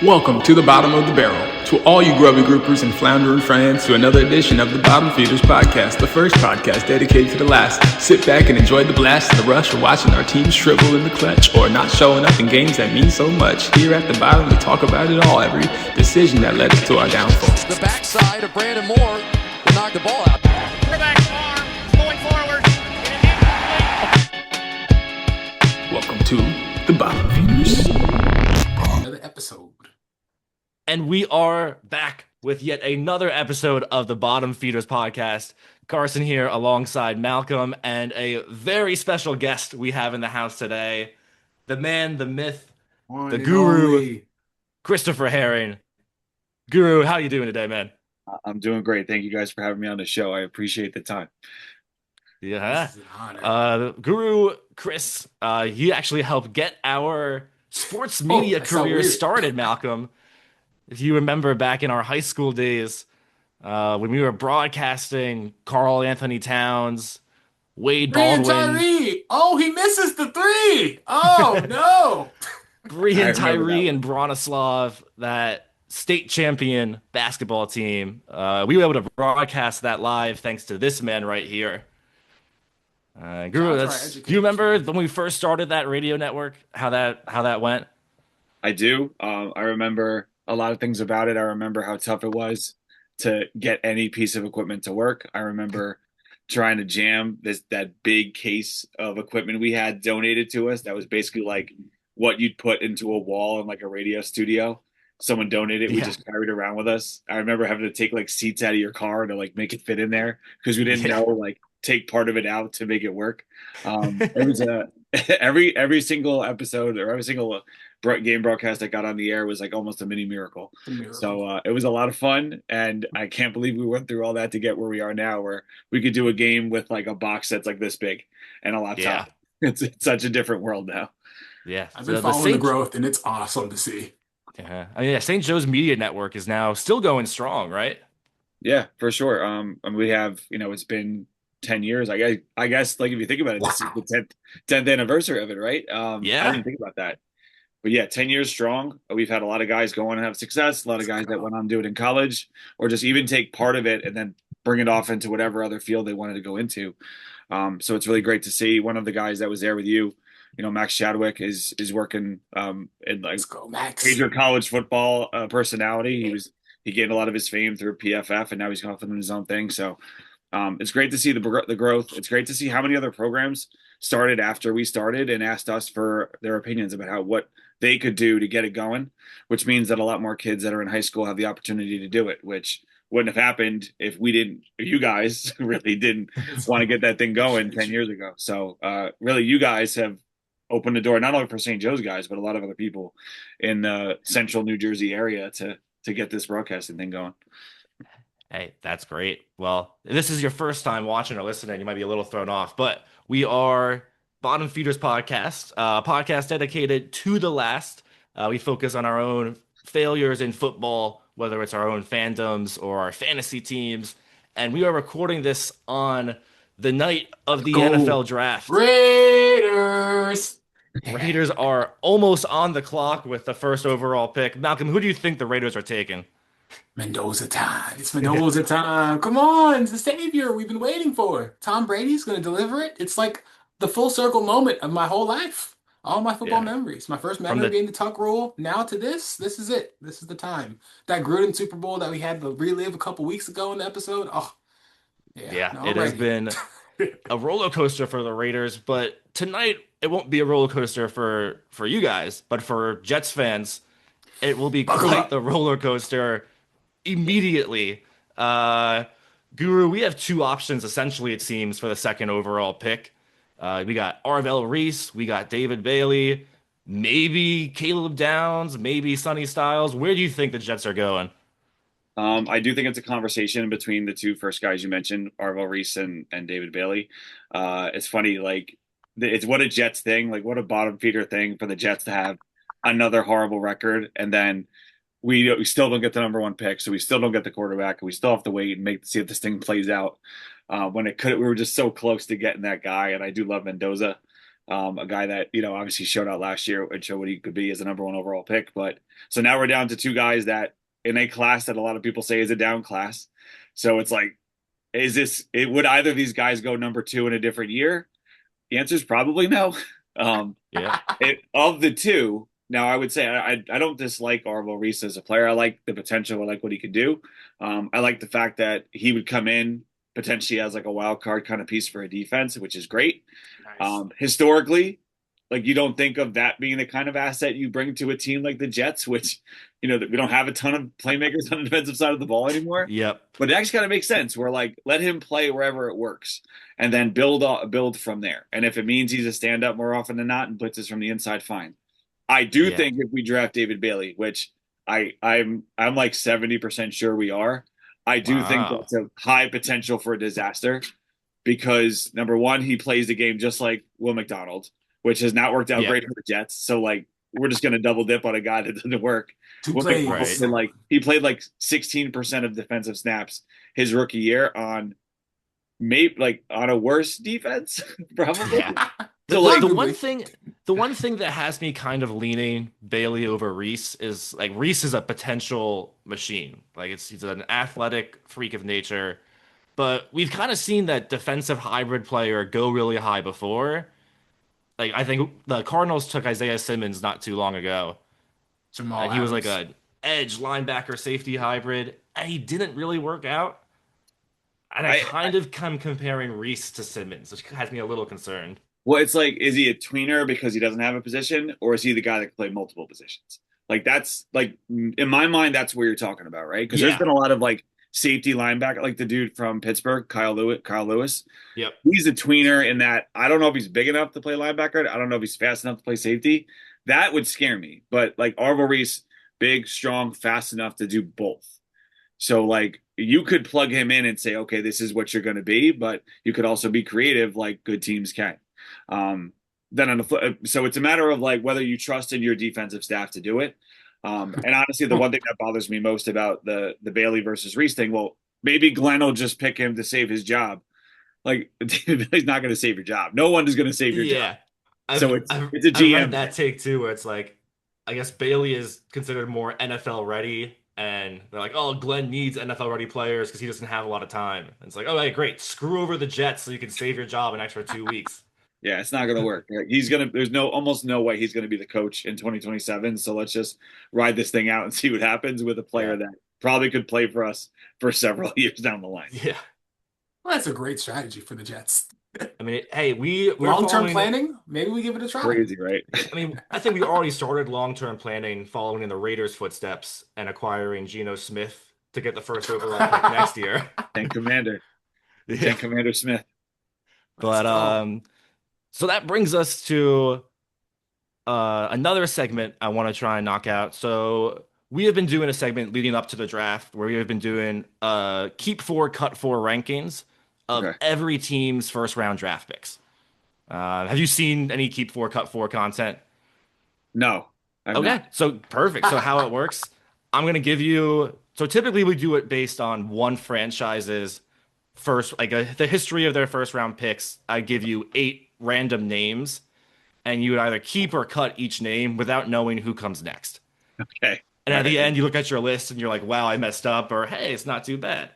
Welcome to the bottom of the barrel. To all you grubby groupers and floundering fans, to another edition of the Bottom Feeders podcast, the first podcast dedicated to the last. Sit back and enjoy the blast and the rush of watching our team shrivel in the clutch or not showing up in games that mean so much. Here at the bottom, we talk about it all, every decision that led us to our downfall. The backside of Brandon Moore to knock the ball out. Quarterback's arm going forward. Welcome to the Bottom Feeders. Another episode. And we are back with yet another episode of the Bottom Feeders podcast. Carson here alongside Malcolm and a very special guest we have in the house today. The man, the myth, the guru, Christopher Harring. Guru, how you doing today, man? I'm doing great. Thank you guys for having me on the show. I appreciate the time. Yeah. The guru, Chris, he actually helped get our sports media career started, Malcolm. If you remember back in our high school days, when we were broadcasting Carl Anthony Towns, Wade Baldwin. Oh, he misses the three. Oh, no. Brian Tyree and Bronislav, that state champion basketball team. We were able to broadcast that live thanks to this man right here. Guru, do you remember when we first started that radio network, how that went? I do. I remember a lot of things about it. I remember how tough it was to get any piece of equipment to work. I remember trying to jam that big case of equipment we had donated to us. That was basically like what you'd put into a wall in like a radio studio. Someone donated it. We just carried it around with us. I remember having to take like seats out of your car to like make it fit in there because we didn't know like take part of it out to make it work. It was every single episode or every single game broadcast that got on the air was like almost a mini miracle. So it was a lot of fun, and I can't believe we went through all that to get where we are now, where we could do a game with like a box that's like this big and a laptop. Yeah. It's such a different world now. Yeah, I've been following the growth, and it's awesome to see. Yeah, I mean, St. Joe's Media Network is now still going strong, right? Yeah, for sure. And we have, it's been 10 years. I guess, like if you think about it, this is the 10th anniversary of it, right? I didn't think about that. But yeah, 10 years strong. We've had a lot of guys go on and have success, a lot of guys that went on to do it in college, or just even take part of it and then bring it off into whatever other field they wanted to go into. So it's really great to see. One of the guys that was there with you, Max Chadwick is working in like major college football personality. He gained a lot of his fame through PFF, and now he's off doing his own thing. So it's great to see the growth. It's great to see how many other programs started after we started and asked us for their opinions about what they could do to get it going, which means that a lot more kids that are in high school have the opportunity to do it, which wouldn't have happened if you guys really didn't want to get that thing going 10 years ago. So really you guys have opened the door, not only for St. Joe's guys, but a lot of other people in the central New Jersey area to get this broadcasting thing going. Hey, that's great. Well, if this is your first time watching or listening, you might be a little thrown off, but we are Bottom Feeders podcast, podcast dedicated to the last. We focus on our own failures in football, whether it's our own fandoms or our fantasy teams. And we are recording this on the night of the NFL draft. Raiders are almost on the clock with the first overall pick. Malcolm, who do you think the Raiders are taking? Mendoza time. It's Mendoza time. Come on, it's the savior we've been waiting for. Tom Brady's going to deliver it. It's like the full circle moment of my whole life. All my football memories. My first memory being the tuck rule. Now to this is it. This is the time. That Gruden Super Bowl that we had to relive a couple weeks ago in the episode. Oh, yeah. It has been a roller coaster for the Raiders, but tonight it won't be a roller coaster for you guys, but for Jets fans, it will be quite the roller coaster immediately. Guru, we have two options, essentially, it seems, for the second overall pick. We got Arvell Reese, we got David Bailey, maybe Caleb Downs, maybe Sonny Styles. Where do you think the Jets are going? I do think it's a conversation between the two first guys you mentioned, Arvell Reese and David Bailey. It's funny, like, it's what a Jets thing, like what a bottom feeder thing for the Jets to have another horrible record, and then we still don't get the number one pick, so we still don't get the quarterback, and we still have to wait and see if this thing plays out. We were just so close to getting that guy, and I do love Mendoza. A guy that, obviously showed out last year and showed what he could be as a number one overall pick. But so now we're down to two guys that in a class that a lot of people say is a down class. So it's like, would either of these guys go number two in a different year? The answer is probably no. Yeah. Of the two, now I would say I don't dislike Arvil Reese as a player. I like the potential. I like what he could do. I like the fact that he would come in potentially as like a wild card kind of piece for a defense, which is great. Nice. Historically, like you don't think of that being the kind of asset you bring to a team like the Jets, which, we don't have a ton of playmakers on the defensive side of the ball anymore. Yep. But it actually kind of makes sense. We're like, let him play wherever it works and then build from there. And if it means he's a stand up more often than not and blitzes from the inside, fine. I do think if we draft David Bailey, which I'm like 70% sure we are, I do think that's a high potential for a disaster because number one, he plays the game just like Will McDonald, which has not worked out great for the Jets. So like we're just going to double dip on a guy that doesn't work. He played like 16% of defensive snaps his rookie year on a worse defense, probably. Yeah. So the one thing that has me kind of leaning Bailey over Reese is like Reese is a potential machine. Like he's an athletic freak of nature, but we've kind of seen that defensive hybrid player go really high before. Like I think the Cardinals took Isaiah Simmons not too long ago. Jamal He was like Adams. an edge linebacker safety hybrid, and he didn't really work out. And I kind of come comparing Reese to Simmons, which has me a little concerned. Well, it's like, is he a tweener because he doesn't have a position, or is he the guy that can play multiple positions? Like that's like in my mind, that's what you're talking about, right? Because there's been a lot of like safety linebacker, like the dude from Pittsburgh, Kyle Lewis. Yep. He's a tweener in that I don't know if he's big enough to play linebacker. I don't know if he's fast enough to play safety. That would scare me. But like Arvil Reese, big, strong, fast enough to do both. So like you could plug him in and say, okay, this is what you're going to be, but you could also be creative like good teams can. Then on the so it's a matter of like whether you trust in your defensive staff to do it. And honestly, the one thing that bothers me most about the Bailey versus Reese thing, well, maybe Glenn will just pick him to save his job. Like he's not going to save your job. No one is going to save your job. So it's a GM. I've read that take too, where it's like, I guess Bailey is considered more NFL ready, and they're like, oh, Glenn needs NFL ready players because he doesn't have a lot of time. And it's like, oh, okay, great, screw over the Jets so you can save your job an extra 2 weeks. Yeah, it's not going to work. There's almost no way he's going to be the coach in 2027. So let's just ride this thing out and see what happens with a player that probably could play for us for several years down the line. Yeah. Well, that's a great strategy for the Jets. I mean, hey, we're long-term planning. Maybe we give it a try. Crazy, right? I mean, I think we already started long-term planning, following in the Raiders' footsteps and acquiring Geno Smith to get the first overall pick next year. And Commander Smith. But so that brings us to another segment I want to try and knock out. So we have been doing a segment leading up to the draft where we have been doing keep four, cut four rankings of every team's first round draft picks. Have you seen any keep four, cut four content? No. Okay, so perfect. So how it works, I'm going to give you, so typically we do it based on one franchise's first, like the history of their first round picks. I give you 8 random names, and you would either keep or cut each name without knowing who comes next. Okay. And at the end, you look at your list and you're like, wow, I messed up, or hey, it's not too bad.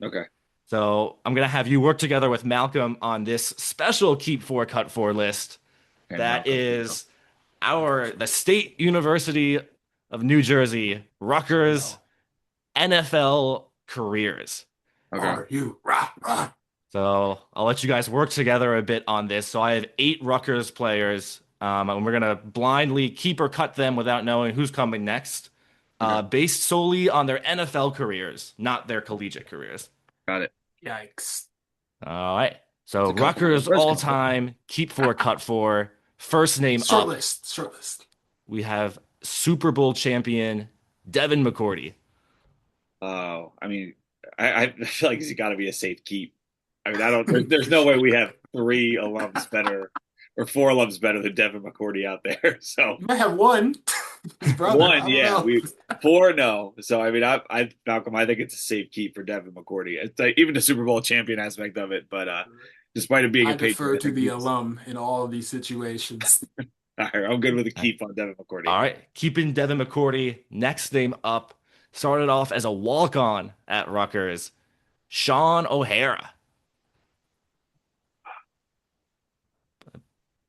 Okay. So I'm going to have you work together with Malcolm on this special keep four, cut four list. Okay, that Malcolm, is the State University of New Jersey, Rutgers NFL careers. Okay. Are you rah? So I'll let you guys work together a bit on this. So I have 8 Rutgers players, and we're going to blindly keep or cut them without knowing who's coming next, based solely on their NFL careers, not their collegiate careers. Got it. Yikes. All right. So Rutgers all-time, keep four, cut four. First name Short up. list. We have Super Bowl champion Devin McCourty. Oh, I mean, I feel like he's got to be a safe keep. I mean, there's no way we have 3 alums better or 4 alums better than Devin McCourty out there. So You might have one. His brother. one, yeah. 4, no. So I mean, Malcolm, I think it's a safe keep for Devin McCourty. It's like, even the Super Bowl champion aspect of it, but despite it being I a Patriot. defer to the alum in all of these situations. All right, I'm good with a keep on Devin McCourty. All right, keeping Devin McCourty. Next name up, started off as a walk-on at Rutgers, Sean O'Hara.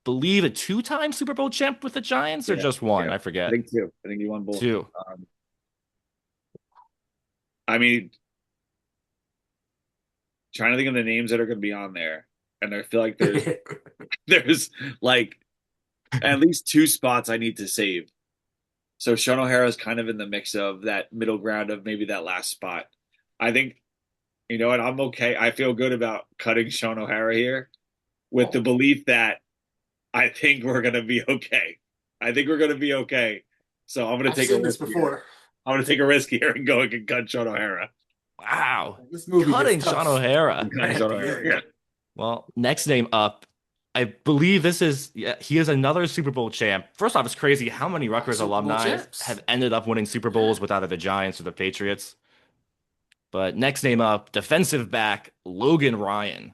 Believe a two-time Super Bowl champ with the Giants, or just one? Yeah. I forget. I think two. I think he won both. Two. I mean, trying to think of the names that are going to be on there, and I feel like there's like at least two spots I need to save. So Sean O'Hara is kind of in the mix of that middle ground of maybe that last spot. I think, you know what, I'm okay. I feel good about cutting Sean O'Hara here with the belief that I think we're going to be okay. I think we're going to be okay. So I'm going to take a risk here. I'm going to take a risk here and go and cut Sean O'Hara. Wow. This movie Cutting Sean O'Hara. Yeah. Well, next name up, I believe he is another Super Bowl champ. First off, it's crazy how many Rutgers alumni have ended up winning Super Bowls with either the Giants or the Patriots. But next name up, defensive back Logan Ryan.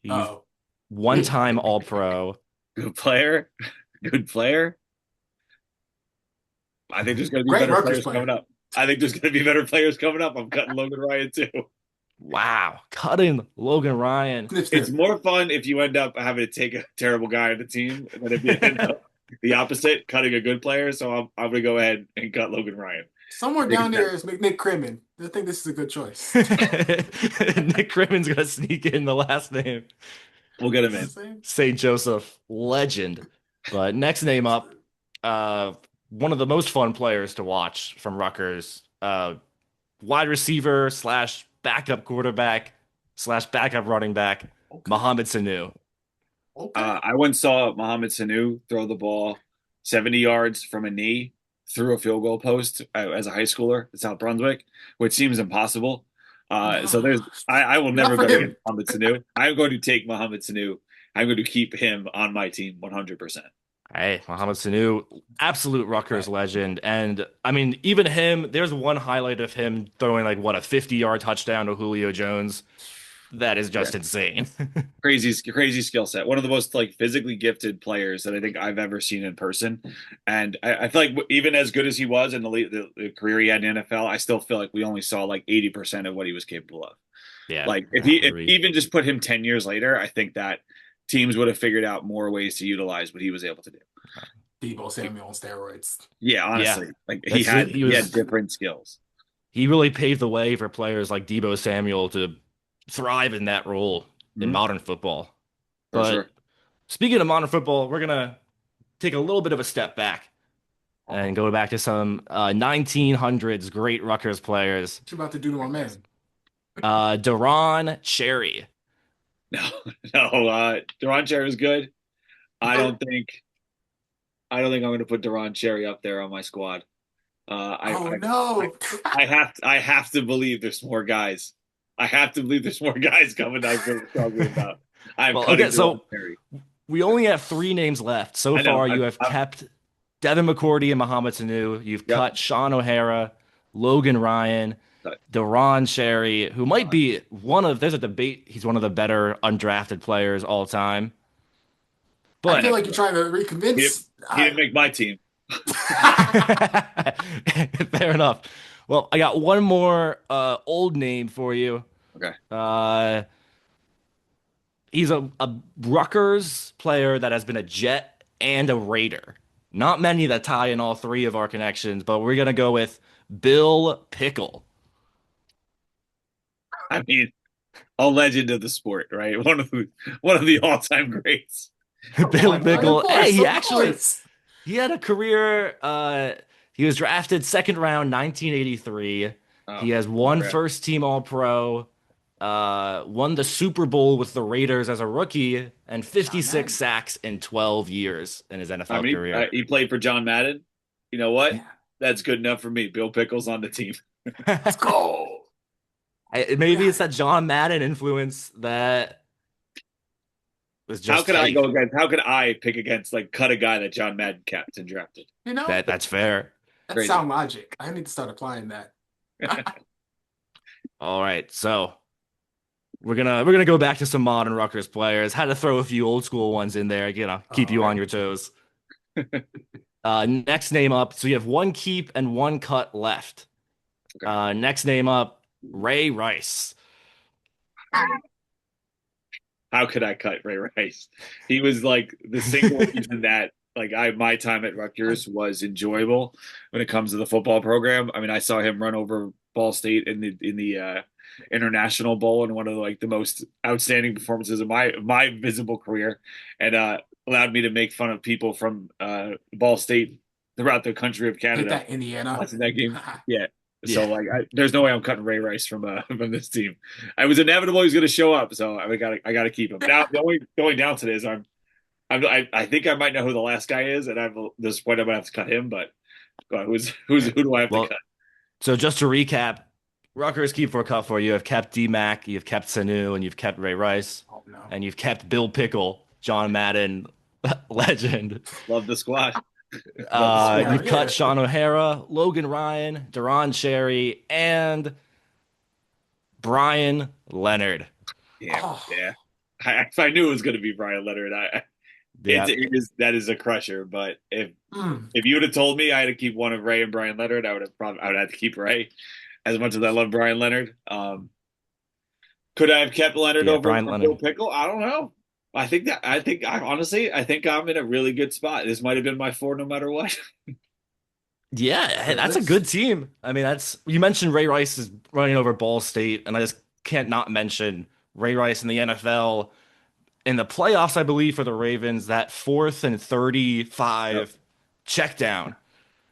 He's one-time All-Pro. Good player. Good player. I think there's going to be better players coming up. I'm cutting Logan Ryan too. Wow, cutting Logan Ryan. It's more fun if you end up having to take a terrible guy on the team than if you end up the opposite, cutting a good player. So I'm going to go ahead and cut Logan Ryan. Somewhere down there is Nick Crimmon. I think this is a good choice. Nick Crimmon's going to sneak in the last name. We'll get him in. St. Joseph, legend. But next name up, one of the most fun players to watch from Rutgers, wide receiver / backup quarterback / backup running back, Mohamed Sanu. I once saw Mohamed Sanu throw the ball 70 yards from a knee through a field goal post as a high schooler at South Brunswick, which seems impossible. So I will never go against Mohamed Sanu. I'm going to take Mohamed Sanu. I'm going to keep him on my team 100%. Hey, Mohamed Sanu, absolute Rutgers legend. And I mean, even him, there's one highlight of him throwing a 50-yard touchdown to Julio Jones. That is just insane. Crazy skill set. One of the most physically gifted players that I think I've ever seen in person. And I feel like even as good as he was in the career he had in the NFL, I still feel like we only saw 80% of what he was capable of. Yeah. If even just put him 10 years later, I think that teams would have figured out more ways to utilize what he was able to do. Deebo Samuel on steroids. Yeah, honestly. He had different skills. He really paved the way for players like Deebo Samuel to thrive in that role in modern football. But speaking of modern football, we're going to take a little bit of a step back and go back to some 1900s great Rutgers players. What you about to do to my man? Deron Cherry. No, Deron Cherry is good. I don't think I'm going to put Deron Cherry up there on my squad. No! I have to believe there's more guys. I have to believe there's more guys coming down here talking about. So we only have 3 names left. So far, you have kept Devin McCourty and Mohamed Sanu. You've cut Sean O'Hara, Logan Ryan, Deron Cherry, who might be there's a debate, he's one of the better undrafted players all time. But I feel like you're trying to reconvince. He didn't make my team. Fair enough. Well, I got one more old name for you. Okay. He's a Rutgers player that has been a Jet and a Raider. Not many that tie in all 3 of our connections, but we're going to go with Bill Pickle. I mean, a legend of the sport, right? One of the all-time greats. Bill Pickle. Hey, he had a career. He was drafted 2nd round, 1983. He has one first-team All-Pro, won the Super Bowl with the Raiders as a rookie, and 56 sacks in 12 years in his NFL career. He played for John Madden. You know what? Yeah. That's good enough for me. Bill Pickle's on the team. Let's go. Maybe it's that John Madden influence that was just. How could I pick against cut a guy that John Madden kept and drafted? That's fair. That's sound logic. I need to start applying that. All right, so We're gonna go back to some modern Rutgers players. Had to throw a few old school ones in there, keep All you on right. your toes. Next name up. So you have one keep and one cut left. Okay. Next name up, Ray Rice. How could I cut Ray Rice? He was like the single reason that my time at Rutgers was enjoyable when it comes to the football program. I mean, I saw him run over Ball State in the International Bowl in one of the most outstanding performances of my visible career, and allowed me to make fun of people from Ball State throughout the country of Hit Canada that Indiana. watching that game. Yeah. Yeah. So there's no way I'm cutting Ray Rice from this team. I was inevitable he was going to show up, so I gotta keep him. Now the only going down to this, I think I might know who the last guy is, and I'm disappointed I'm gonna have to cut him. But who do I have to Well, cut? so just to recap, Rutgers keep for a cut for you. Have kept D-Mac, you've kept Sanu, and you've kept Ray Rice, Oh no. and you've kept Bill Pickle, John Madden legend. Love the squad. You've Yeah. cut Sean O'Hara, Logan Ryan, Deron Cherry, and Brian Leonard. Yeah, Oh. yeah. I knew it was going to be Brian Leonard. Yeah. That is a crusher. But Mm. if you would have told me I had to keep one of Ray and Brian Leonard, I would have to keep Ray. As much as I love Brian Leonard, could I have kept Leonard over Brian Bill Leonard. Pickle? I don't know. I think I'm in a really good spot. This might have been my four no matter what. Yeah, hey, that's a good team. I mean, you mentioned Ray Rice is running over Ball State, and I just can't not mention Ray Rice in the NFL in the playoffs, I believe, for the Ravens, that 4th and 35 check down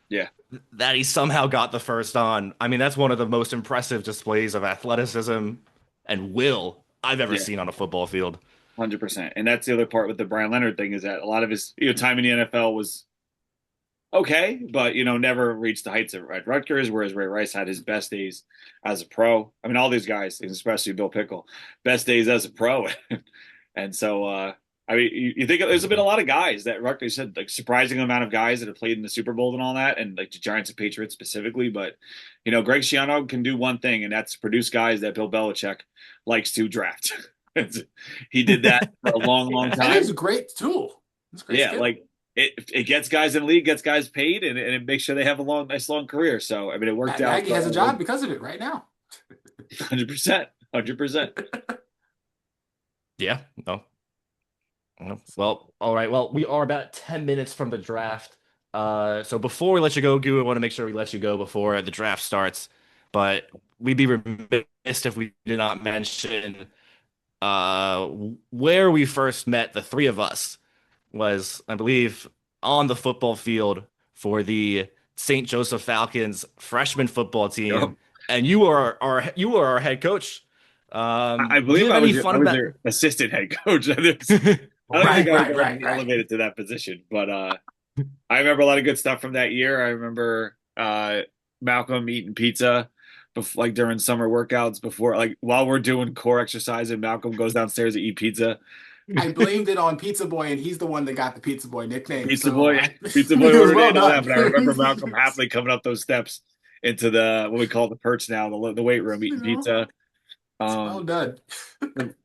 Yeah, that he somehow got the first on. I mean, that's one of the most impressive displays of athleticism and will I've ever Yeah. seen on a football field. 100%. And that's the other part with the Brian Leonard thing is that a lot of his time in the NFL was okay, but never reached the heights of at Rutgers. Whereas Ray Rice had his best days as a pro. I mean, all these guys, especially Bill Pickle, best days as a pro. And so, I mean, you think there's been a lot of guys that Rutgers had surprising amount of guys that have played in the Super Bowl and all that, and the Giants and Patriots specifically. But Greg Schiano can do one thing, and that's produce guys that Bill Belichick likes to draft. He did that for a long, long time. That is a great tool. It's a great Yeah, skill. it gets guys in the league, gets guys paid, and it makes sure they have a nice long career. So I mean, it worked out. Maggie has a job because of it right now. 100%, 100%. Yeah, no. Well, all right. Well, we are about 10 minutes from the draft. So before we let you go, Goo, I want to make sure we let you go before the draft starts. But we'd be remiss if we did not mention where we first met. The three of us was, I believe, on the football field for the St. Joseph Falcons freshman football team, Yep. and you were our head coach. I do believe you I have was, any your, fun I was about- your assistant head coach. I don't think I was Right. elevated to that position, but I remember a lot of good stuff from that year. I remember Malcolm eating pizza before, during summer workouts before, while we're doing core exercise, and Malcolm goes downstairs to eat pizza. I blamed it on Pizza Boy, and he's the one that got the Pizza Boy nickname. Pizza so, Boy it was ordered well it and all done. that, but I remember Malcolm happily coming up those steps into what we call the perch now, the weight room, eating pizza. Well done.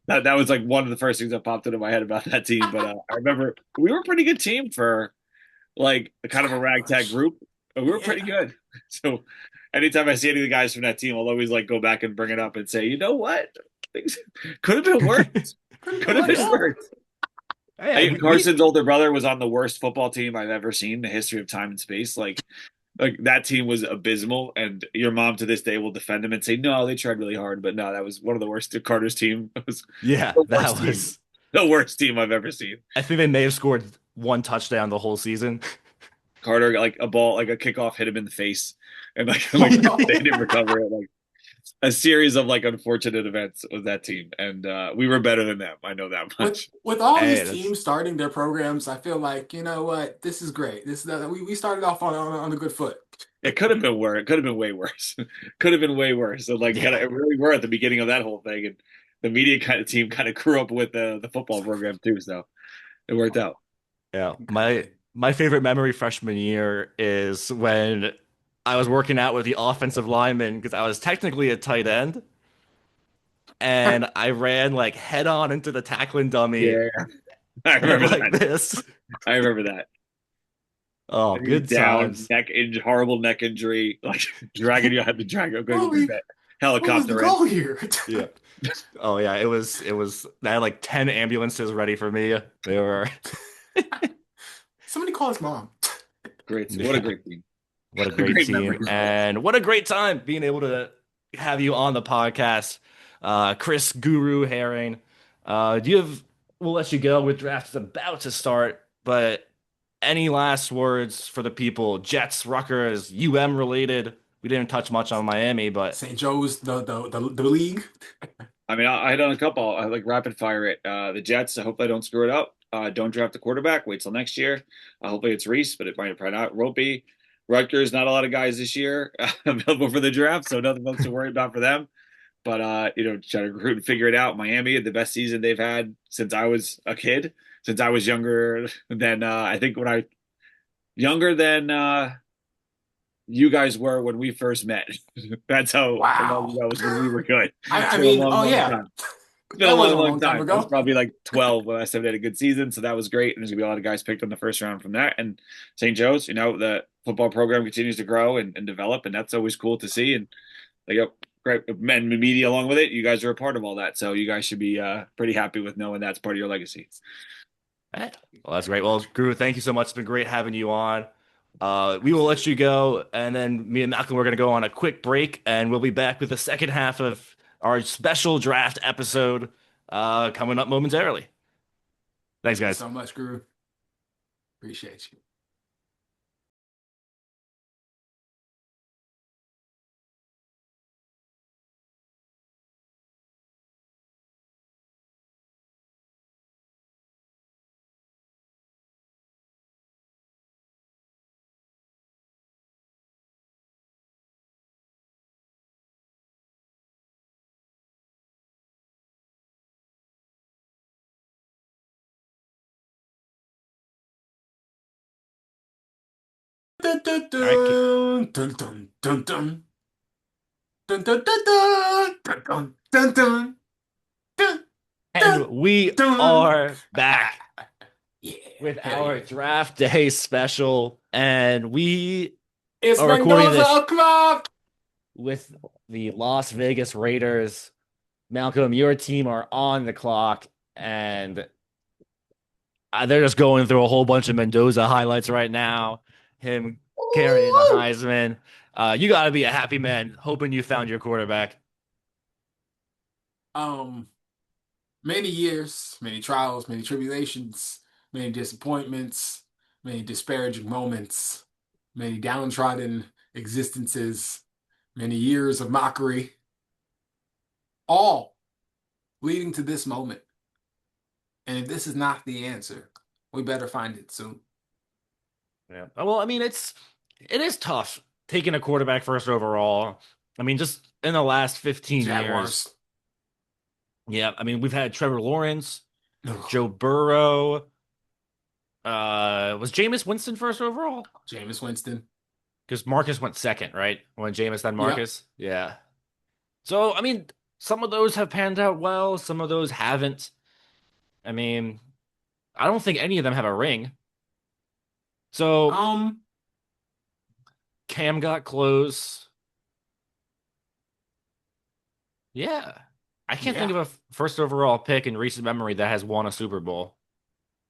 That was one of the first things that popped into my head about that team. But I remember we were a pretty good team for kind of a ragtag group. But we were pretty good. So anytime I see any of the guys from that team, I'll always go back and bring it up and say, you know what? Things could have been worse. Could have been worse. Hey, Carson's older brother was on the worst football team I've ever seen in the history of time and space. Like that team was abysmal, and your mom to this day will defend them and say, no, they tried really hard, but no, that was one of the worst. Carter's team was yeah, the that worst was. the worst team I've ever seen. I think they may have scored one touchdown the whole season. Carter, a ball, a kickoff hit him in the face, and no. they didn't recover it. A series of unfortunate events with that team, and we were better than them. I know that much. With all Hey, these that's- teams starting their programs, I feel like you know what, this is great. We started off on a good foot. It could have been worse. It could have been way worse. Could have been way worse. So it really were at the beginning of that whole thing, and the media team grew up with the football program too. So it worked out. Yeah, my favorite memory freshman year is when I was working out with the offensive lineman because I was technically a tight end. and I ran like head on into the tackling dummy. Yeah, I remember like that. this. I remember that. Oh, good Down, times. horrible neck injury, like dragging you had to drag up going What that was the helicopter in. goal here? Yeah. Oh yeah, it was I had like 10 ambulances ready for me. They were Somebody call his mom. Great. What a great team. What a great team. memories. And what a great time being able to have you on the podcast. Chris Guru Harring. We'll let you go with draft is about to start, but any last words for the people? Jets, Rutgers, UM related. We didn't touch much on Miami, but St. Joe's, the league. I mean, I done a couple. I like rapid fire it. The Jets. I hope I don't screw it up. Don't draft a quarterback. Wait till next year. Hopefully it's Reese, but it might probably not. Won't be. Rutgers. Not a lot of guys this year available for the draft, so nothing else to worry about for them. But try to recruit and figure it out. Miami had the best season they've had since I was a kid. Since I was younger than I think younger than you guys were when we first met. That's how Wow. that was when we were good. I mean, long yeah. Time. It's been a long time ago. I was probably like 12 when I said we had a good season, so that was great. And there's gonna be a lot of guys picked on the first round from that. And St. Joe's, the football program continues to grow and develop, and that's always cool to see. And they got great men media along with it. You guys are a part of all that, so you guys should be pretty happy with knowing that's part of your legacy. well, that's great. Well, Guru, thank you so much. It's been great having you on. We will let you go, and then me and Malcolm, we're going to go on a quick break, and we'll be back with the second half of our special draft episode coming up momentarily. Thanks, guys. So much, Guru. Appreciate you. Dun, dun, dun, dun, dun, dun, dun. Dun, dun, dun, dun, dun, dun, dun, dun, And we are back with our draft day special, and we are recording this with the Las Vegas Raiders. Malcolm, your team are on the clock, and they're just going through a whole bunch of Mendoza highlights right now. Him carrying the Heisman. You got to be a happy man, hoping you found your quarterback. Many years, many trials, many tribulations, many disappointments, many disparaging moments, many downtrodden existences, many years of mockery, all leading to this moment. And if this is not the answer, we better find it soon. Yeah. Well, I mean, it is tough taking a quarterback first overall. I mean, just in the last 15 years. Yeah, I mean, we've had Trevor Lawrence, Joe Burrow. Was Jameis Winston first overall? Jameis Winston. Because Marcus went second, right? When Jameis, then Marcus? Yep. Yeah. So, I mean, some of those have panned out well. Some of those haven't. I mean, I don't think any of them have a ring. So, Cam got close. Yeah. I can't think of a first overall pick in recent memory that has won a Super Bowl.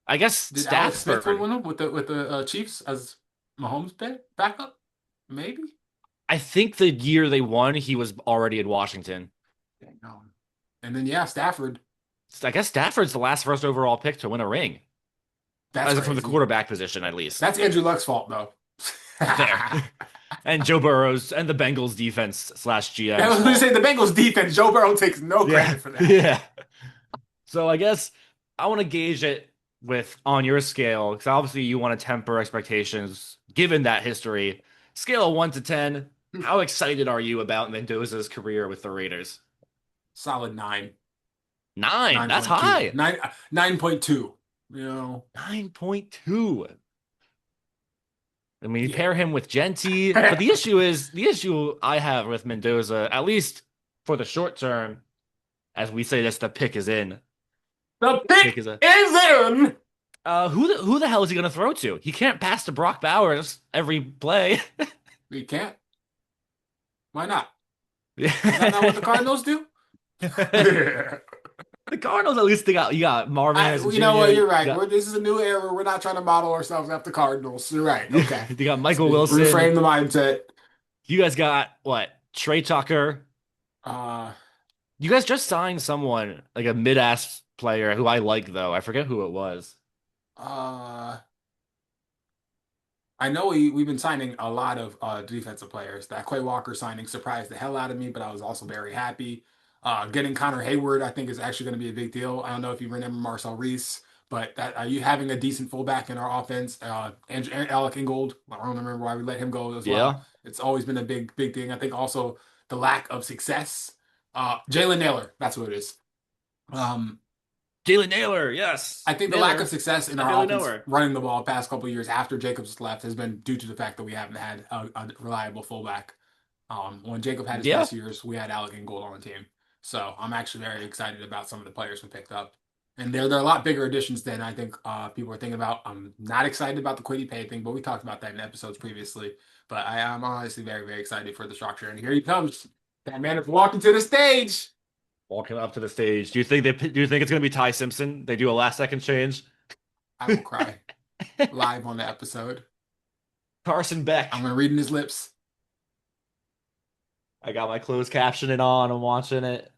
I guess Did Stafford. Alex Smith win them with the Chiefs as Mahomes backup? Maybe. I think the year they won, he was already in Washington. And then Stafford. I guess Stafford's the last first overall pick to win a ring. That's from the quarterback position, at least. That's Andrew Luck's fault, though. Fair. And Joe Burrow's and the Bengals defense / GM. I was going to say the Bengals defense. Joe Burrow takes no credit for that. Yeah. So I guess I want to gauge it on your scale, because obviously you want to temper expectations given that history. Scale of 1 to 10. How excited are you about Mendoza's career with the Raiders? Solid 9. 9. That's high. 9.2. 9.2. I mean, you pair him with Genty, but the issue I have with Mendoza, at least for the short term, as we say this, the pick is in. The Pick pick is a is in. who the hell is he gonna throw to? He can't pass to Brock Bowers every play. We can't. Why not? Is that not what the Cardinals do? The Cardinals, at least they got you got Marvin Harrison You know what? Jr. You're right. This is a new era. We're not trying to model ourselves after Cardinals. You're right. Okay. You got Michael Reframe Wilson. the mindset. You guys got what? Trey Tucker. Uh, You guys just signed someone like a mid-ass player who I like though. I forget who it was. uh, I know we've been signing a lot of defensive players. That Quay Walker signing surprised the hell out of me, but I was also very happy. Getting Connor Hayward, I think, is actually going to be a big deal. I don't know if you remember Marcel Reese, but that you having a decent fullback in our offense, Alec Ingold. I don't remember why we let him go as Yeah. well. It's always been a big thing. I think also the lack of success. Jalen Naylor, that's what it is. Um, Jalen Naylor, yes. I think the Naylor. lack of success in I our really offense know her. running the ball past couple of years after Jacobs left has been due to the fact that we haven't had a reliable fullback. When Jacob had his Yeah. best years, we had Alec Ingold on the team. So I'm actually very excited about some of the players we picked up. And they're a lot bigger additions than I think people are thinking about. I'm not excited about the Quiddy Pay thing, but we talked about that in episodes previously. But I am honestly very excited for the structure. And here he comes. That man is walking to the stage. Walking up to the stage. Do you think it's gonna be Ty Simpson? They do a last second change. I will cry live on the episode. Carson Beck. I'm going to read in his lips. I got my closed captioning on. I'm watching it.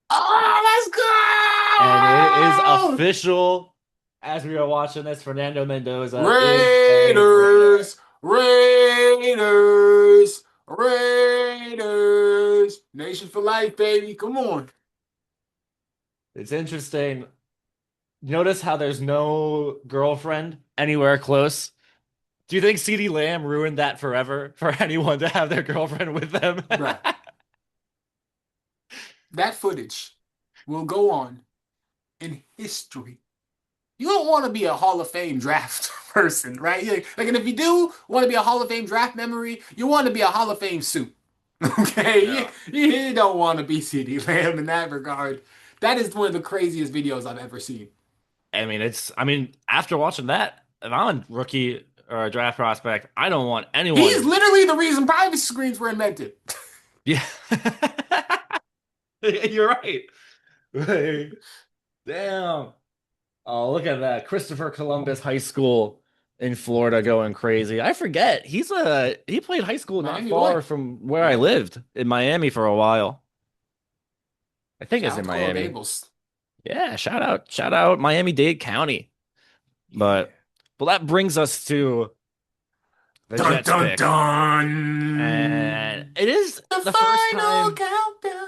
Oh, let's go! And it is official as we are watching this. Fernando Mendoza Raiders, Raiders, Raiders. Nation for life, baby. Come on. It's interesting. Notice how there's no girlfriend anywhere close. Do you think CeeDee Lamb ruined that forever for anyone to have their girlfriend with them? Right. That footage will go on in history. You don't want to be a Hall of Fame draft person, right? And if you do want to be a Hall of Fame draft memory, you want to be a Hall of Fame suit. Okay? Yeah. You don't want to be CeeDee Lamb in that regard. That is one of the craziest videos I've ever seen. I mean, after watching that, if I'm a rookie or a draft prospect, I don't want anyone. He's literally the reason privacy screens were invented. Yeah. You're right. Damn. Oh, look at that. Christopher Columbus High School in Florida going crazy. I forget. He played high school not Miami far boy. from where I lived in Miami for a while. I think it's in Shout out to Coral Miami. Gables. Yeah, shout out Miami-Dade County. But well, that brings us to the Dun Jets dun pick. dun. And it is The the first final time countdown.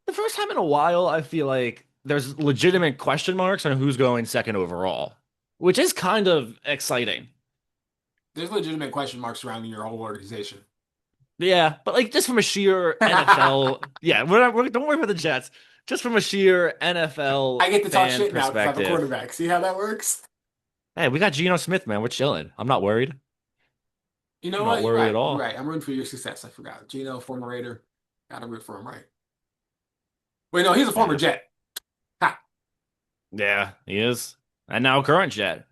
the first time in a while I feel like there's legitimate question marks on who's going second overall, which is kind of exciting. There's legitimate question marks surrounding your whole organization. Yeah, but like just from a sheer NFL, yeah, don't worry about the Jets. Just from a sheer NFL I get to talk fan shit now because I'm a perspective. quarterback. See how that works? Hey, we got Geno Smith, man. We're chilling. I'm not worried. You know I'm what? not You're worried right. at all. You're right. I'm rooting for your success. I forgot. Gino, former Raider. Gotta root for him, right? Wait, no, he's a former Jet. Ha. Yeah, he is. And now current Jet.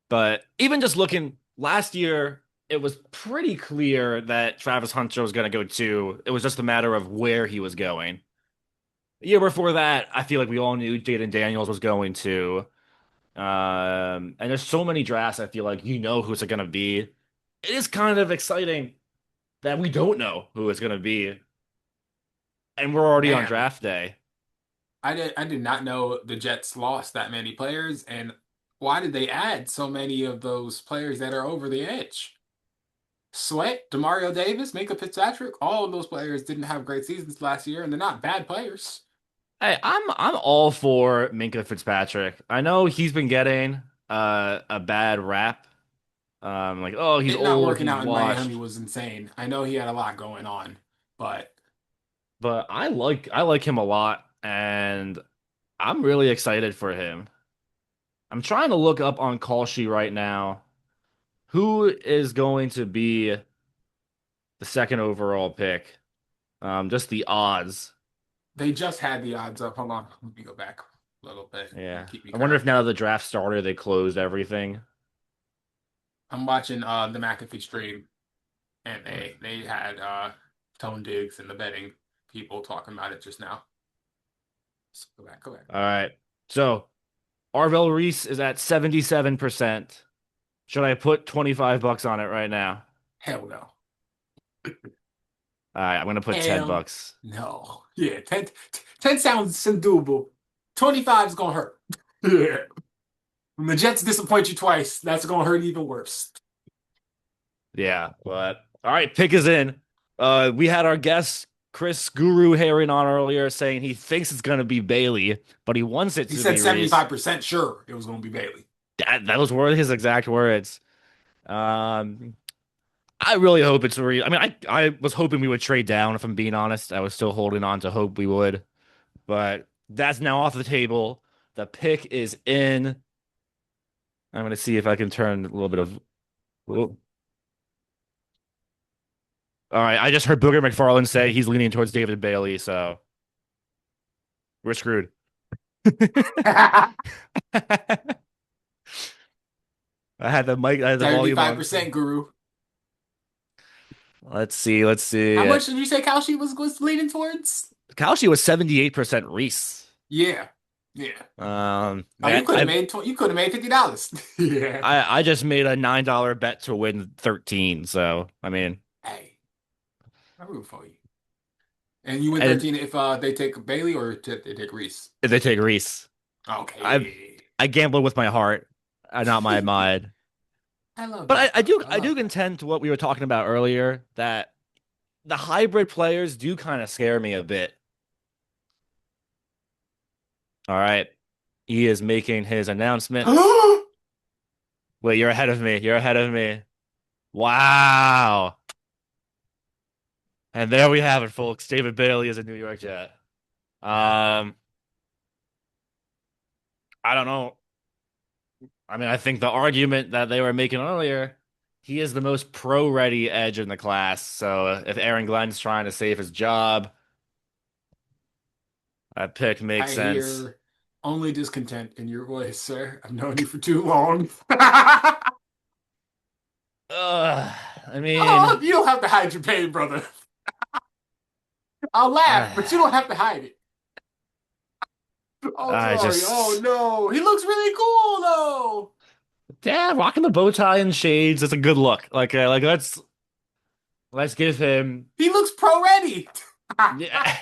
But even just looking last year, it was pretty clear that Travis Hunter was going to go too. It was just a matter of where he was going. The year before that, I feel like we all knew Jaden Daniels was going to. And there's so many drafts, I feel like you know who's it going to be. It is kind of exciting that we don't know who it's going to be. And we're already on Man. draft day. I did not know the Jets lost that many players, and why did they add so many of those players that are over the edge? Sweat, Demario Davis, Minka Fitzpatrick, all of those players didn't have great seasons last year, and they're not bad players. Hey, I'm all for Minka Fitzpatrick. I know he's been getting a bad rap. Like, oh, he's It not old, working he's out in washed. Miami was insane. I know he had a lot going on, but But I like him a lot, and I'm really excited for him. I'm trying to look up on Call Sheet right now who is going to be the second overall pick. Just the odds. They just had the odds up. Hold on, let me go back a little bit. Yeah. Keep me I wonder if current. now the draft started, they closed everything. I'm watching the McAfee stream, and they had Tone Diggs and the betting people talking about it just now. So go back, go back. All right. So Arvell Reese is at 77%. Should I put 25 bucks on it right now? Hell no. All right, I'm gonna put 10 Hell bucks. no. Yeah, 10 sounds doable. 25 is gonna hurt. Yeah. When the Jets disappoint you twice, that's gonna hurt even worse. Yeah, but all right, pick is in. We had our guest Chris Guru Harring on earlier saying he thinks it's gonna be Bailey, but he wants it He to said be Reese. 75% sure it was gonna be Bailey. That was his exact words. I really hope it's Reese. I mean, I was hoping we would trade down, if I'm being honest. I was still holding on to hope we would, but that's now off the table. The pick is in. I'm gonna see if I can turn a little bit of. Whoa. All right, I just heard Booger McFarland say he's leaning towards David Bailey, so we're screwed. I had the mic, I had the volume on. 75% Guru. Let's see. How much did you say Kalshi was leaning towards? Kalshi was 78% Reese. Yeah. Yeah. Man, you could have made $50. Yeah. I just made a $9 bet to win 13. So I mean, Hey, I root for you. And you win 13 if they take Bailey or they take Reese. If they take Reese. Okay. I gambled with my heart, not my mind. I love But that. I do contend to what we were talking about earlier that the hybrid players do kind of scare me a bit. All right. He is making his announcement. Wait, you're ahead of me. You're ahead of me. Wow. And there we have it, folks. David Bailey is a New York Jet. I don't know. I mean, I think the argument that they were making earlier, he is the most pro-ready edge in the class. So if Aaron Glenn's trying to save his job, that pick makes sense. Hear only discontent in your voice, sir. I've known you for too long. I mean, you don't have to hide your pain, brother. I'll laugh, but you don't have to hide it. Oh, sorry. Oh, no. He looks really cool, though. Yeah, rocking the bow tie and shades. It's a good look. Like let's give him. He looks pro-ready. Yeah.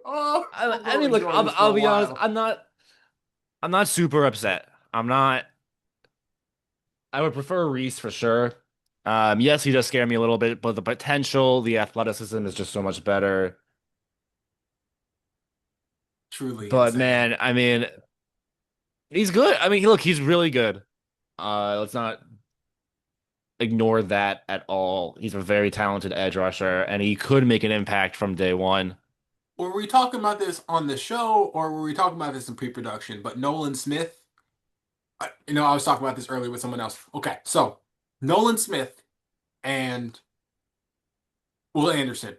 Oh, I mean, look, I'll be honest. I'm not super upset. I'm not. I would prefer Reese for sure. Yes, he does scare me a little bit, but the potential, the athleticism is just so much better. Truly But insane. man, I mean, he's good. I mean, look, he's really good. Let's not ignore that at all. He's a very talented edge rusher, and he could make an impact from day one. Were we talking about this on the show, or were we talking about this in pre-production? But Nolan Smith, I was talking about this earlier with someone else. Okay, so Nolan Smith and Will Anderson.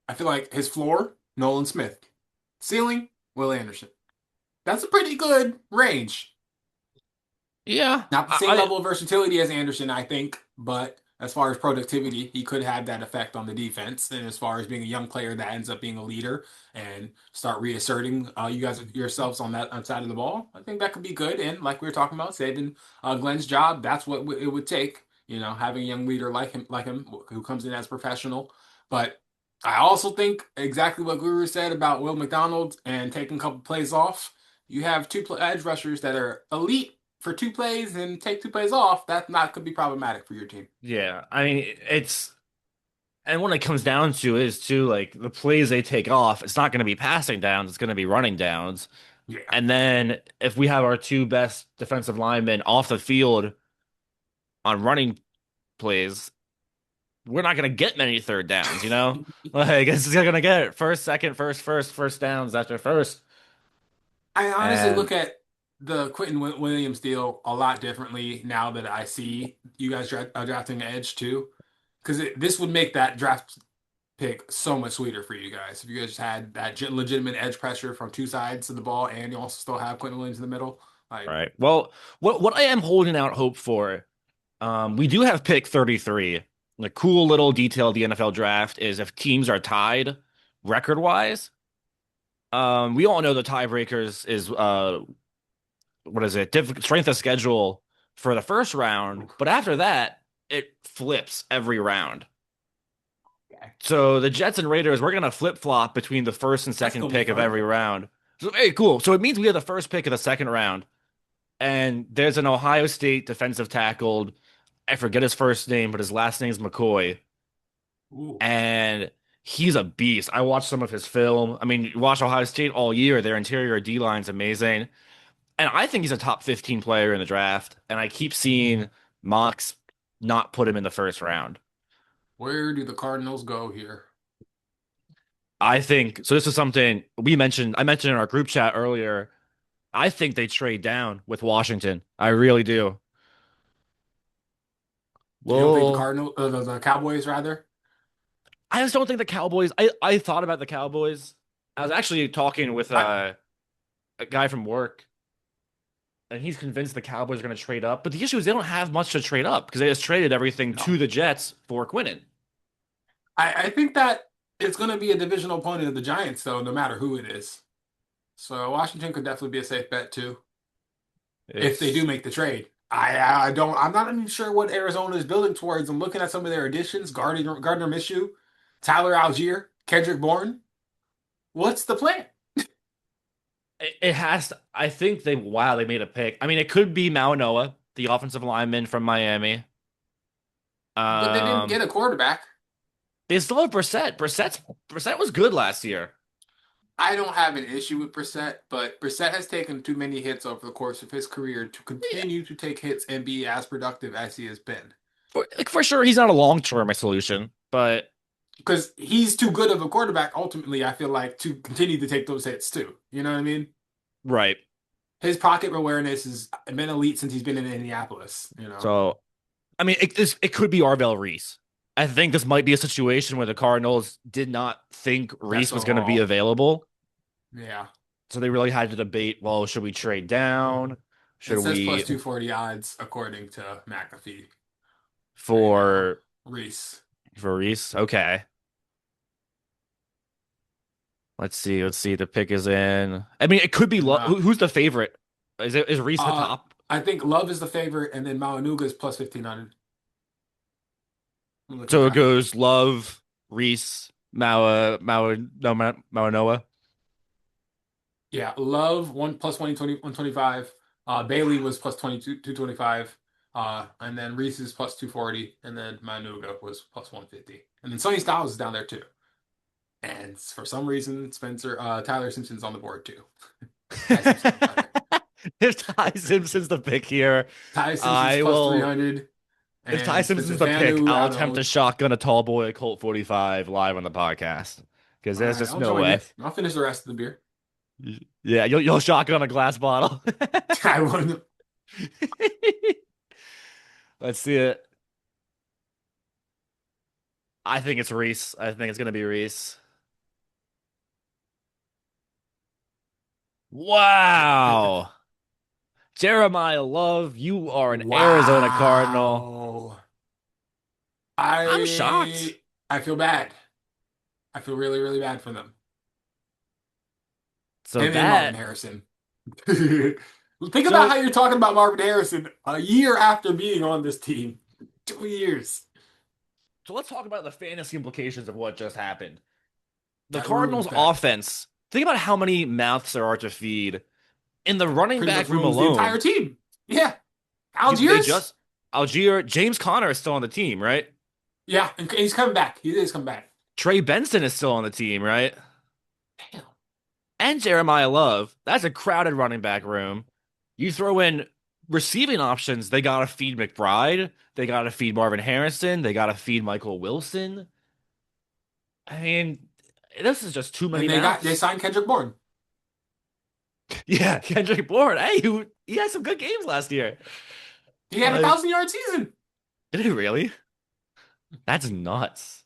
I feel like his floor, Nolan Smith. Ceiling, Will Anderson. That's a pretty good range. Yeah. Not the same level of versatility as Anderson, I think, but as far as productivity, he could have that effect on the defense. And as far as being a young player that ends up being a leader and start reasserting you guys yourselves on that side of the ball, I think that could be good. And like we were talking about, saving Glenn's job, that's what it would take. Having a young leader like him who comes in as professional. But I also think exactly what Guru said about Will McDonald and taking a couple plays off. You have two edge rushers that are elite for 2 plays and take 2 plays off. That could be problematic for your team. Yeah, I mean and when it comes down to is too like the plays they take off, it's not going to be passing downs, it's going to be running downs. Yeah. And then if we have our 2 best defensive linemen off the field on running plays, we're not going to get many third downs, Like it's going to get first, second, first downs after first. I honestly look at the Quentin Williams deal a lot differently now that I see you guys drafting edge too. because this would make that draft pick so much sweeter for you guys. If you guys had that legitimate edge pressure from two sides of the ball, and you also still have Quentin Williams in the middle. Like, Right. Well, what I am holding out hope for, we do have pick 33. The cool little detail of the NFL draft is if teams are tied record wise, we all know the tiebreakers is what is it? Strength of schedule for the first round, but after that, it flips every round. okay. So the Jets and Raiders, we're gonna flip flop between the first and second pick of every round. So very cool. So it means we have the first pick of the second round, and there's an Ohio State defensive tackle. I forget his first name, but his last name is McCoy. Ooh. And he's a beast. I watched some of his film. I mean, you watch Ohio State all year. Their interior D line's amazing. And I think he's a top 15 player in the draft. And I keep seeing mocks not put him in the first round. Where do the Cardinals go here? I think so. This is something I mentioned in our group chat earlier. I think they trade down with Washington. I really do. You don't think the Cowboys rather? I just don't think the Cowboys. I thought about the Cowboys. I was actually talking with a guy from work, and he's convinced the Cowboys are going to trade up. But the issue is they don't have much to trade up because they just traded everything to the Jets for Quinnen. I think that it's going to be a divisional opponent of the Giants, though, no matter who it is. So Washington could definitely be a safe bet too, if they do make the trade. I'm not even sure what Arizona is building towards. I'm looking at some of their additions: Gardner Minshew, Tyler Algier, Kendrick Bourne. What's the plan? It has to, I think they made a pick. I mean, it could be Mauanoa, the offensive lineman from Miami. But they didn't get a quarterback. They still have Brissett. Brissett was good last year. I don't have an issue with Brissett, but Brissett has taken too many hits over the course of his career to continue to take hits and be as productive as he has been. For sure, he's not a long-term solution, but because he's too good of a quarterback, ultimately, I feel like, to continue to take those hits too. You know what I mean? Right. His pocket awareness has been elite since he's been in Indianapolis. You know. So, I mean, it could be Arvell Reese. I think this might be a situation where the Cardinals did not think Reese was going to be available. Yeah. So they really had to debate, well, should we trade down? Should it says we plus 240 odds according to McAfee for Reese? For Reese, okay. Let's see. The pick is in. I mean, it could be Love. Who's the favorite? Is Reese the top? I think Love is the favorite, and then Mauanuga is plus 1,500. So it goes Love, Reese, Mauanoa. Yeah, Love plus 125. Bailey was plus 225. And then Reese is plus 240, and then Mauanuga was plus 150. And then Sonny Styles is down there too. And for some reason, Tyler Simpson's on the board too. If Ty Simpson's the pick here, Ty Simpson's plus 300. If Ty Simpson's the pick, I'll attempt to shotgun a tall boy Colt 45 live on the podcast because there's just no way. I'll finish the rest of the beer. Yeah, you'll shotgun a glass bottle. I wouldn't. Let's see it. I think it's Reese. I think it's going to be Reese. Wow. Jeremiah Love, you are an Arizona Cardinal. I'm shocked. I feel bad. I feel really, really bad for them. So and Marvin Harrison. Think about how you're talking about Marvin Harrison a year after being on this team. 2 years. So let's talk about the fantasy implications of what just happened. The Cardinals offense, think about how many mouths there are to feed in the running back room alone. The entire team. Yeah. Algier, James Conner is still on the team, right? Yeah, and he's coming back. He is coming back. Trey Benson is still on the team, right? Damn. And Jeremiah Love. That's a crowded running back room. You throw in receiving options, they got to feed McBride. They got to feed Marvin Harrison. They got to feed Michael Wilson. I mean, this is just too many. And they signed Kendrick Bourne. Yeah, Kendrick Bourne. Hey, he had some good games last year. He had a 1,000-yard season. Did he really? That's nuts.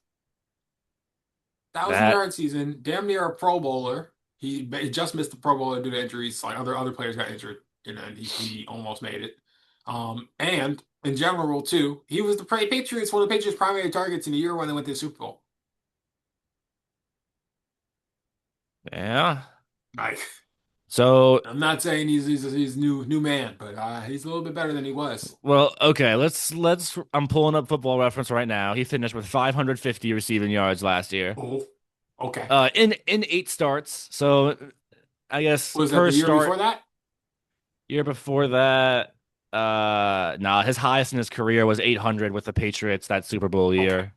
1,000 That yard season, damn near a Pro Bowler. He just missed the Pro Bowler due to injuries. Like other players got injured, and he almost made it. And in general too, he was the Patriots, one of the Patriots' primary targets in the year when they went to the Super Bowl. yeah. Like, So I'm not saying he's new man, but he's a little bit better than he was. well, okay, let's I'm pulling up Football Reference right now. He finished with 550 receiving yards last year. Oh, okay. In 8 starts. So I guess Was that per the year start before that? year before that, nah, his highest in his career was 800 with the Patriots that Super Bowl Okay. year.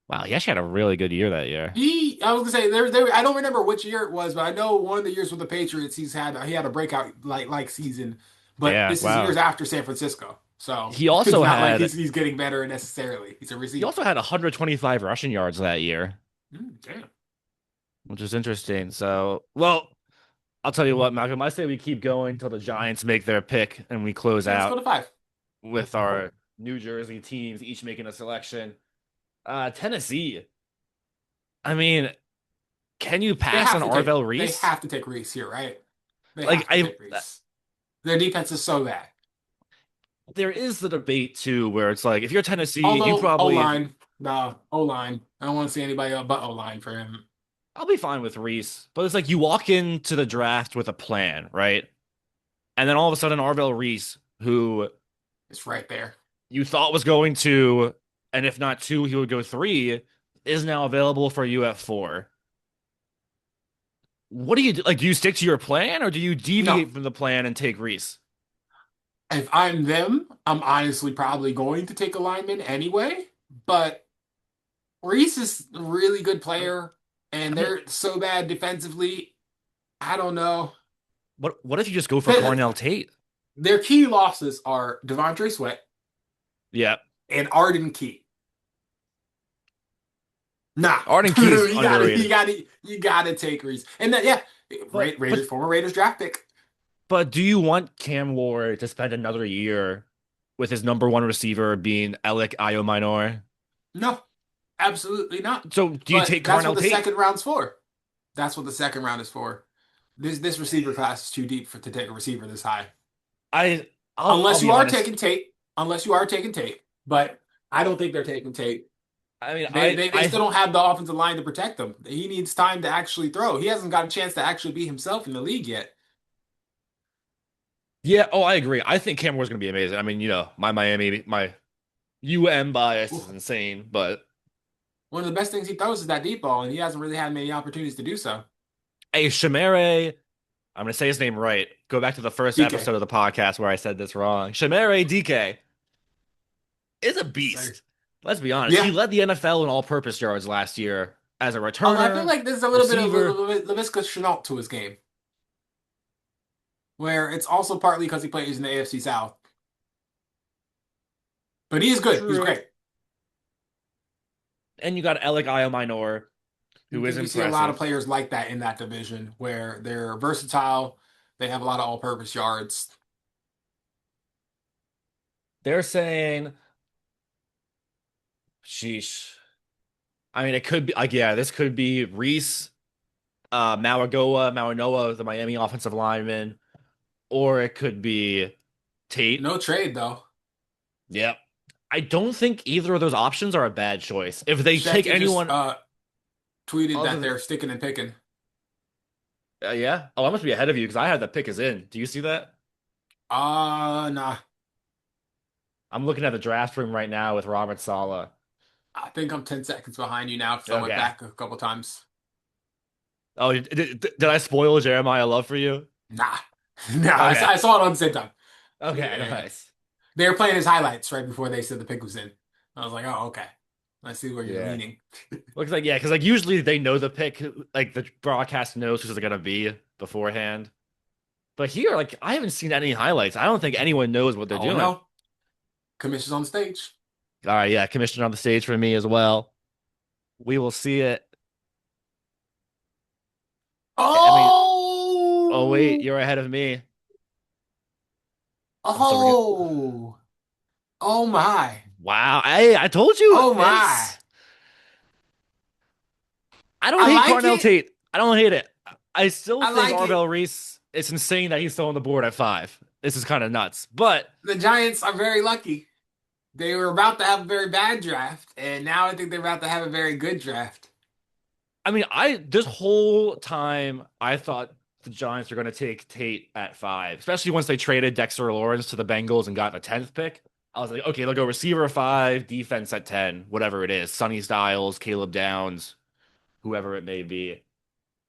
Wow, he actually had a really good year that year. I was gonna say there. I don't remember which year it was, but I know one of the years with the Patriots, he had a breakout like season. But Yeah, this is years wow. after San Francisco, so He it's also not like had he's getting better necessarily. He's a he receiver. also had 125 rushing yards that year, Damn. which is interesting. So, well, I'll tell you what, Malcolm, I say we keep going till the Giants make their pick and we close Yeah, let's go out to five. with our New Jersey teams each making a selection. Tennessee. I mean, can you pass on Arvell They Reese? have to take Reese here, right? They Like have to take Reese. Their defense is so bad. there is the debate too, where it's like if you're Tennessee, you Although O probably line, no O line. I don't want to see anybody else but O line for him. I'll be fine with Reese, but it's like you walk into the draft with a plan, right? And then all of a sudden, Arvell Reese, who It's right there. you thought was going to, and if not two, he would go three, is now available for you at four. What do you do? Like, do you stick to your plan or do you No, deviate from the plan and take Reese? if I'm them, I'm honestly probably going to take a lineman anyway. But Reese is a really good player, and I mean, they're so bad defensively. I don't know. what if you just go for Cornell Tate? Their key losses are Devontae Sweat Yeah, and Arden Key. Nah, Arden Key is you underrated. gotta take Reese. And then, yeah, But Former Raiders draft pick. but do you want Cam Ward to spend another year with his number one receiver being Alec Ayo? No, absolutely not. So do you But take that's what Cornell the Tate? second round's for. That's what the second round is for. This receiver class is too deep to take a receiver this high. I I'll Unless be you are honest. taking Tate. Unless you are taking Tate. But I don't think they're taking Tate. I mean, They still don't have the offensive line to protect him. He needs time to actually throw. He hasn't got a chance to actually be himself in the league yet. yeah, oh, I agree. I think Cam Ward's gonna be amazing. I mean, my bias is Oof. insane, but One of the best things he throws is that deep ball, and he hasn't really had many opportunities to do so. hey, Shamere, I'm gonna say his name right. Go back to the first DK. episode of the podcast where I said this wrong. Shamere DK is a Sorry. beast. Let's be honest. He Yeah. led the NFL in all-purpose yards last year as a I feel returner, like there's a little bit of receiver. Laviska Shenault to his game, where it's also partly because he plays in the AFC South. But he is good. He's True. great. And you got Alec Ayo, I who is think you see a lot of impressive. players like that in that division, where they're versatile, they have a lot of all-purpose yards. They're saying, sheesh. I mean, it could be like, yeah, this could be Reese, Mauanoa, the Miami offensive lineman, or it could be Tate. No trade though. Yep. I don't think either of those options are a bad choice. If they take Shecky just anyone tweeted other that than, they're sticking and picking. yeah. Oh, I must be ahead of you because I had the pick is in. Do you see that? Nah. I'm looking at the draft room right now with Robert Saleh. I think I'm 10 seconds behind you now because I went Okay. back a couple times. Oh, did I spoil Jeremiah Love for you? Nah. Nah, Okay. I saw it on the same time. Okay, Yeah. nice. They were playing his highlights right before they said the pick was in. I was like, oh, okay. I see where you're Yeah. leaning. Looks like, yeah, because like usually they know the pick, like the broadcast knows who's gonna be beforehand. But here, like, I haven't seen any highlights. I don't think anyone knows what they're Oh doing. no. Commission's on stage. All right, yeah, commissioner on the stage for me as well. We will see it. I mean, oh wait, Oh, you're ahead of me. Oh, so oh, oh my. Wow. I told you. Oh my. I don't I hate like Carnell it. Tate. I don't hate it. I still I think like it. Arvell Reese, it's insane that he's still on the board at 5. This is kind of nuts. But The Giants are very lucky. They were about to have a very bad draft, and now I think they're about to have a very good draft. I mean, I this whole time I thought the Giants are going to take Tate at 5, especially once they traded Dexter Lawrence to the Bengals and got the 10th pick. I was like, okay, they'll go receiver 5, defense at 10, whatever it is. Sonny Styles, Caleb Downs, whoever it may be.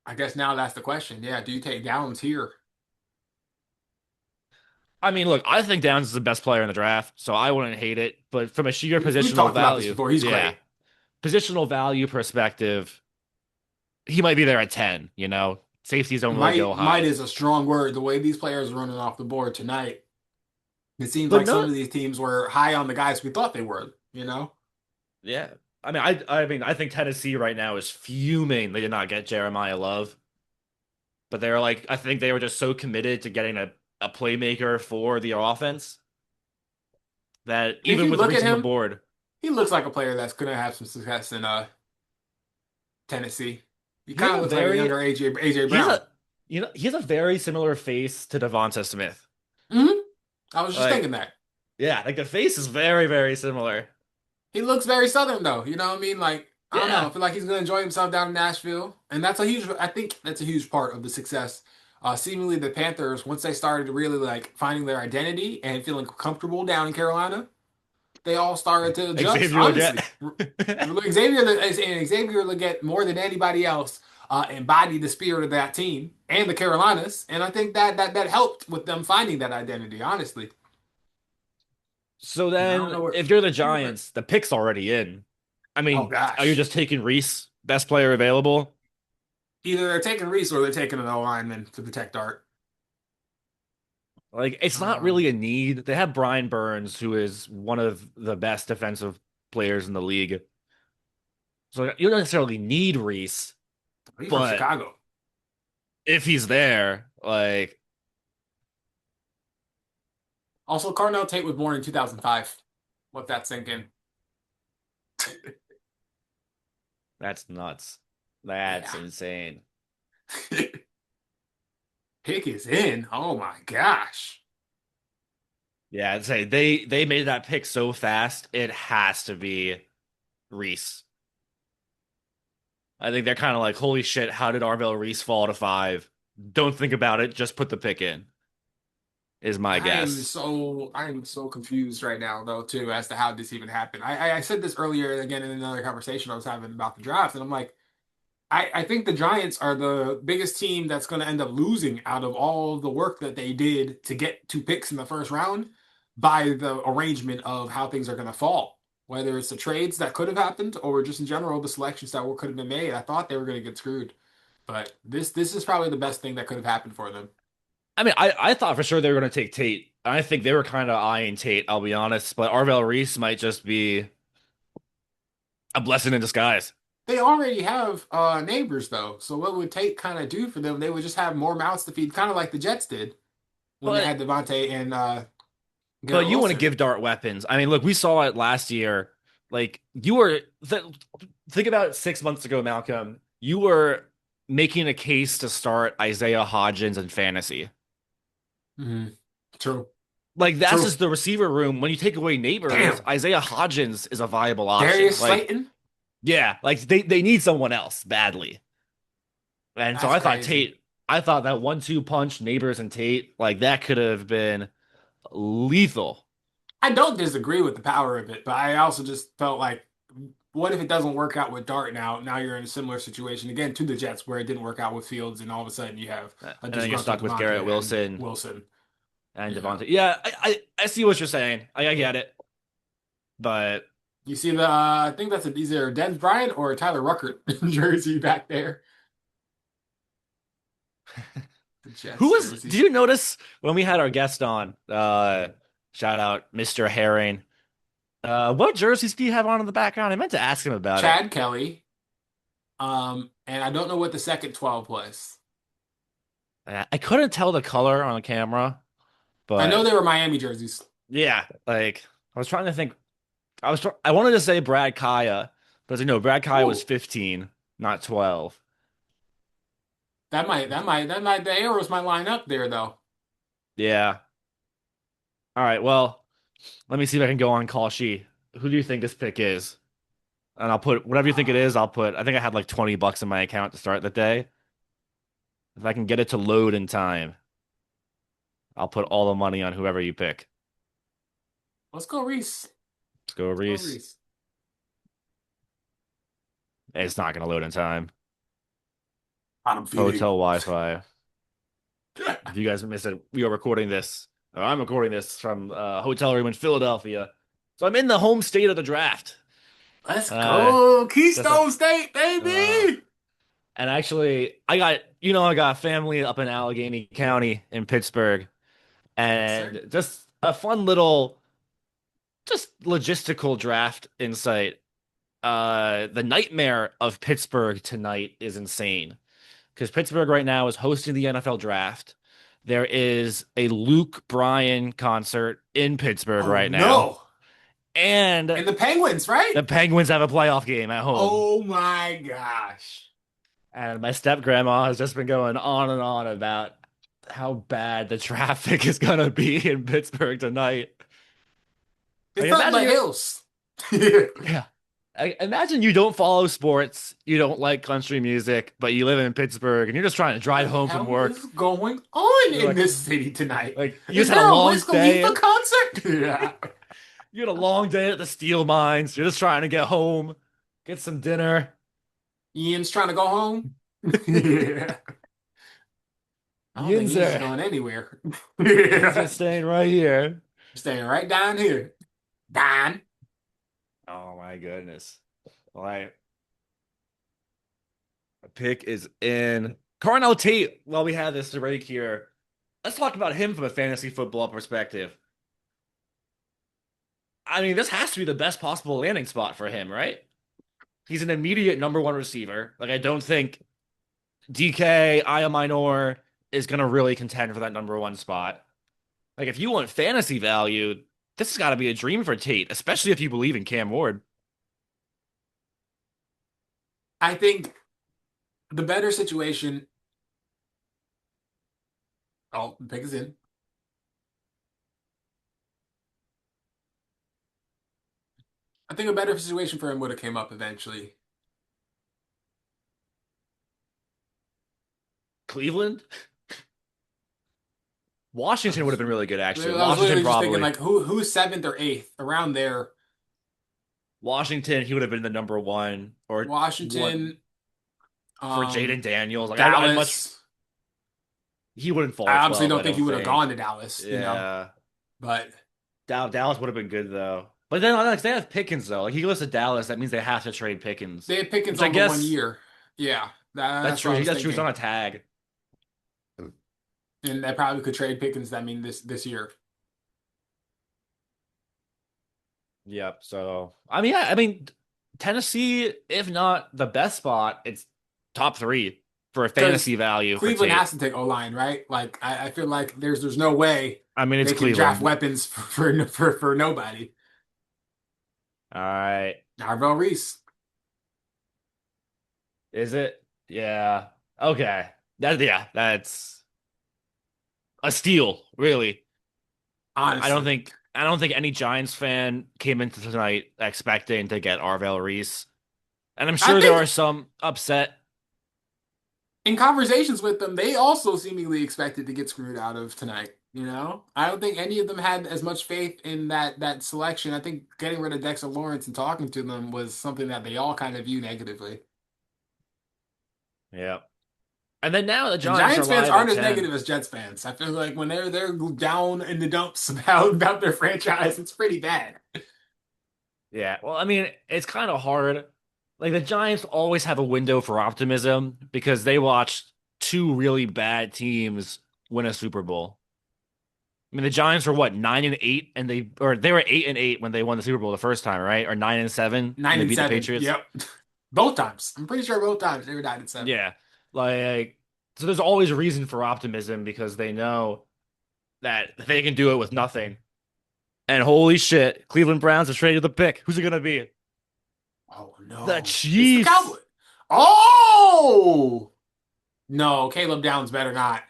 I guess now that's the question. Yeah, do you take Downs here? I mean, look, I think Downs is the best player in the draft, so I wouldn't hate it. But from a sheer We've positional talked about this value, before. He's yeah, great. positional value perspective, he might be there at 10, Safeties don't really go high. Might is a strong word. The way these players are running off the board tonight, it seems But like some no, of these teams were high on the guys we thought they were. yeah. I think Tennessee right now is fuming they did not get Jeremiah Love. But they're like, I think they were just so committed to getting a playmaker for the offense that If even you with look at Reese on the him, board, he looks like a player that's going to have some success in Tennessee. He he has kind of a looks like a very younger AJ he has Brown. he has a very similar face to Devonta Smith. hmm I was just Like, thinking that. yeah, like the face is very, very similar. He looks very Southern though. You know what I mean? Like, I don't know. Yeah. I feel like he's going to enjoy himself down in Nashville, and I think that's a huge part of the success. Seemingly, the Panthers, once they started really like finding their identity and feeling comfortable down in Carolina, they all started to adjust. Xavier Honestly, Legette. Xavier Legette more than anybody else embodied the spirit of that team and the Carolinas, and I think that helped with them finding that identity. Honestly, So and I don't then, know if you're the Giants, the pick's already in. I Oh mean, are you gosh, just taking Reese, best player available? either they're taking Reese or they're taking an O lineman to protect Art. Like, it's not Um, really a need. They have Brian Burns, who is one of the best defensive players in the league. So you don't necessarily need Reese, he's from but Chicago. if he's there, like, Also, Carnell Tate was born in 2005. Let that sink in. that's nuts. That's Yeah. insane. Pick is in. Oh my gosh. Yeah, I'd say they made that pick so fast, it has to be Reese. I think they're kind of like, holy shit, how did Arvell Reese fall to 5? Don't think about it, just put the pick in, is my guess. I am so confused right now though too as to how this even happened. I said this earlier again in another conversation I was having about the draft, and I'm like, I think the Giants are the biggest team that's going to end up losing out of all the work that they did to get 2 picks in the first round by the arrangement of how things are going to fall. Whether it's the trades that could have happened or just in general the selections that could have been made, I thought they were going to get screwed. But this is probably the best thing that could have happened for them. I mean, I thought for sure they were going to take Tate. I think they were kind of eyeing Tate, I'll be honest, but Arvell Reese might just be a blessing in disguise. They already have neighbors though, so what would Tate kind of do for them? They would just have more mouths to feed, kind of like the Jets did when they But had Devontae and but Garrett you want to Wilson. give Dart weapons. I mean, look, we saw it last year. Like you were think about it 6 months ago, Malcolm. You were making a case to start Isaiah Hodgins in fantasy. Mm-hmm. True. Like that's True. just the receiver room. When you take away neighbors, Damn. Isaiah Hodgins is a viable option. Darius Like, Slayton. yeah, like they need someone else badly. And so That's I thought crazy. Tate, I thought that 1-2 punch, neighbors and Tate, like that could have been lethal. I don't disagree with the power of it, but I also just felt like, what if it doesn't work out with Dart now? Now you're in a similar situation again to the Jets where it didn't work out with Fields, and all of a sudden you have a And then you're stuck with Devontae Garrett and Wilson Wilson. and Yeah. Devontae. Yeah, I see what you're saying. I get it. But You see the I think that's either Denz Bryant or Tyler Ruckert jersey back there. The Jets who was, jersey. did you notice when we had our guest on? Shout out Mr. Harring. What jerseys do you have on in the background? I meant to ask him about it. Chad Kelly. And I don't know what the second 12 was. I couldn't tell the color on the camera, but I know they were Miami jerseys. yeah, like I was trying to think I wanted to say Brad Kaya, but Brad Kaya was Ooh, 15, not 12. the arrows might line up there though. Yeah. All right. Well, let me see if I can go on Call She. Who do you think this pick is? And I'll put whatever you think it is. I'll put. I think I had like $20 in my account to start the day. If I can get it to load in time, I'll put all the money on whoever you pick. Let's go, Reese. Let's go, Let's go, Reese. Reese. It's not gonna load in time. I'm feeling. Hotel Wi-Fi. If you guys missed it, we are recording this. Or I'm recording this from a hotel room in Philadelphia. So I'm in the home state of the draft. Let's Uh, go, just Keystone State, baby. and actually, I got family up in Allegheny County in Pittsburgh, Yes, sir. and just a fun little, just logistical draft insight. The nightmare of Pittsburgh tonight is insane because Pittsburgh right now is hosting the NFL draft. There is a Luke Bryan concert in Pittsburgh Oh right now, no! and And the Penguins, right? the Penguins have a playoff game at home. Oh my gosh! And my step grandma has just been going on and on about how bad the traffic is gonna be in Pittsburgh tonight. It's Like, not the imagine hills. yeah. Imagine you don't follow sports, you don't like country music, but you live in Pittsburgh and you're just trying to drive home from work. What is going on You're in like, this city tonight? like you Is just had there a a long Wiz day. Khalifa concert? Yeah. You had a long day at the steel mines. You're just trying to get home, get some dinner. Ian's trying to go home. Yeah. I don't think Yins Ian's are, going anywhere. Yins are Yeah. staying right here. Staying right down here. Don. Oh my goodness. All right. A pick is in. Carnell Tate, while we have this break here, let's talk about him from a fantasy football perspective. I mean, this has to be the best possible landing spot for him, right? He's an immediate number one receiver. Like, I don't think DK, Aya Minor is going to really contend for that number one spot. Like, if you want fantasy value, this has got to be a dream for Tate, especially if you believe in Cam Ward. I think the better situation. Oh, the pick is in. I think a better situation for him would have came up eventually. Cleveland? Washington would have been really good, I actually. was Washington literally just thinking probably. like who's seventh or eighth around there. Washington, he would have been the number one or one Washington, for Jaden Daniels. Like I much Dallas. he wouldn't fall. I to obviously 12, don't I think he would have gone to Dallas, Yeah, but Dallas would have been good though. But then like they have Pickens though. Like he goes to Dallas, that means they have to trade Pickens. they had Pickens Which I on the guess 1 year. Yeah, that's true. what I was That's true. It's on thinking. a tag. And they probably could trade Pickens. I mean, this year. Yep. So I mean, Tennessee, if not the best spot, it's top three for a Because fantasy value for Cleveland Tate. has to take O-line, right? Like I feel like there's no way I mean, it's they can draft Cleveland. weapons for nobody. All right. Narvell Reese. Is it? Yeah. Okay. That's a steal, really. Honestly, I don't think any Giants fan came into tonight expecting to get Arvell Reese. And I'm I sure there think are some upset. in conversations with them, they also seemingly expected to get screwed out of tonight. I don't think any of them had as much faith in that selection. I think getting rid of Dexter Lawrence and talking to them was something that they all kind of view negatively. Yeah. And then now the And Giants Giants are fans live aren't at as 10. negative as Jets fans. I feel like when they're down in the dumps about their franchise, it's pretty bad. Yeah. Well, I mean, it's kind of hard. Like the Giants always have a window for optimism because they watched two really bad teams win a Super Bowl. I mean, the Giants were what, 9-8, and they were 8-8 when they won the Super Bowl the first time, right? Or 9-7 when Nine they and beat the seven. Patriots. Yep. Both times. I'm pretty sure both times they were 9-7. Yeah. Like, so there's always a reason for optimism because they know that they can do it with nothing. And holy shit, Cleveland Browns have traded the pick. Who's it gonna be? Oh no. The It's the Chiefs. Cowboys. Oh no, Caleb Downs better not.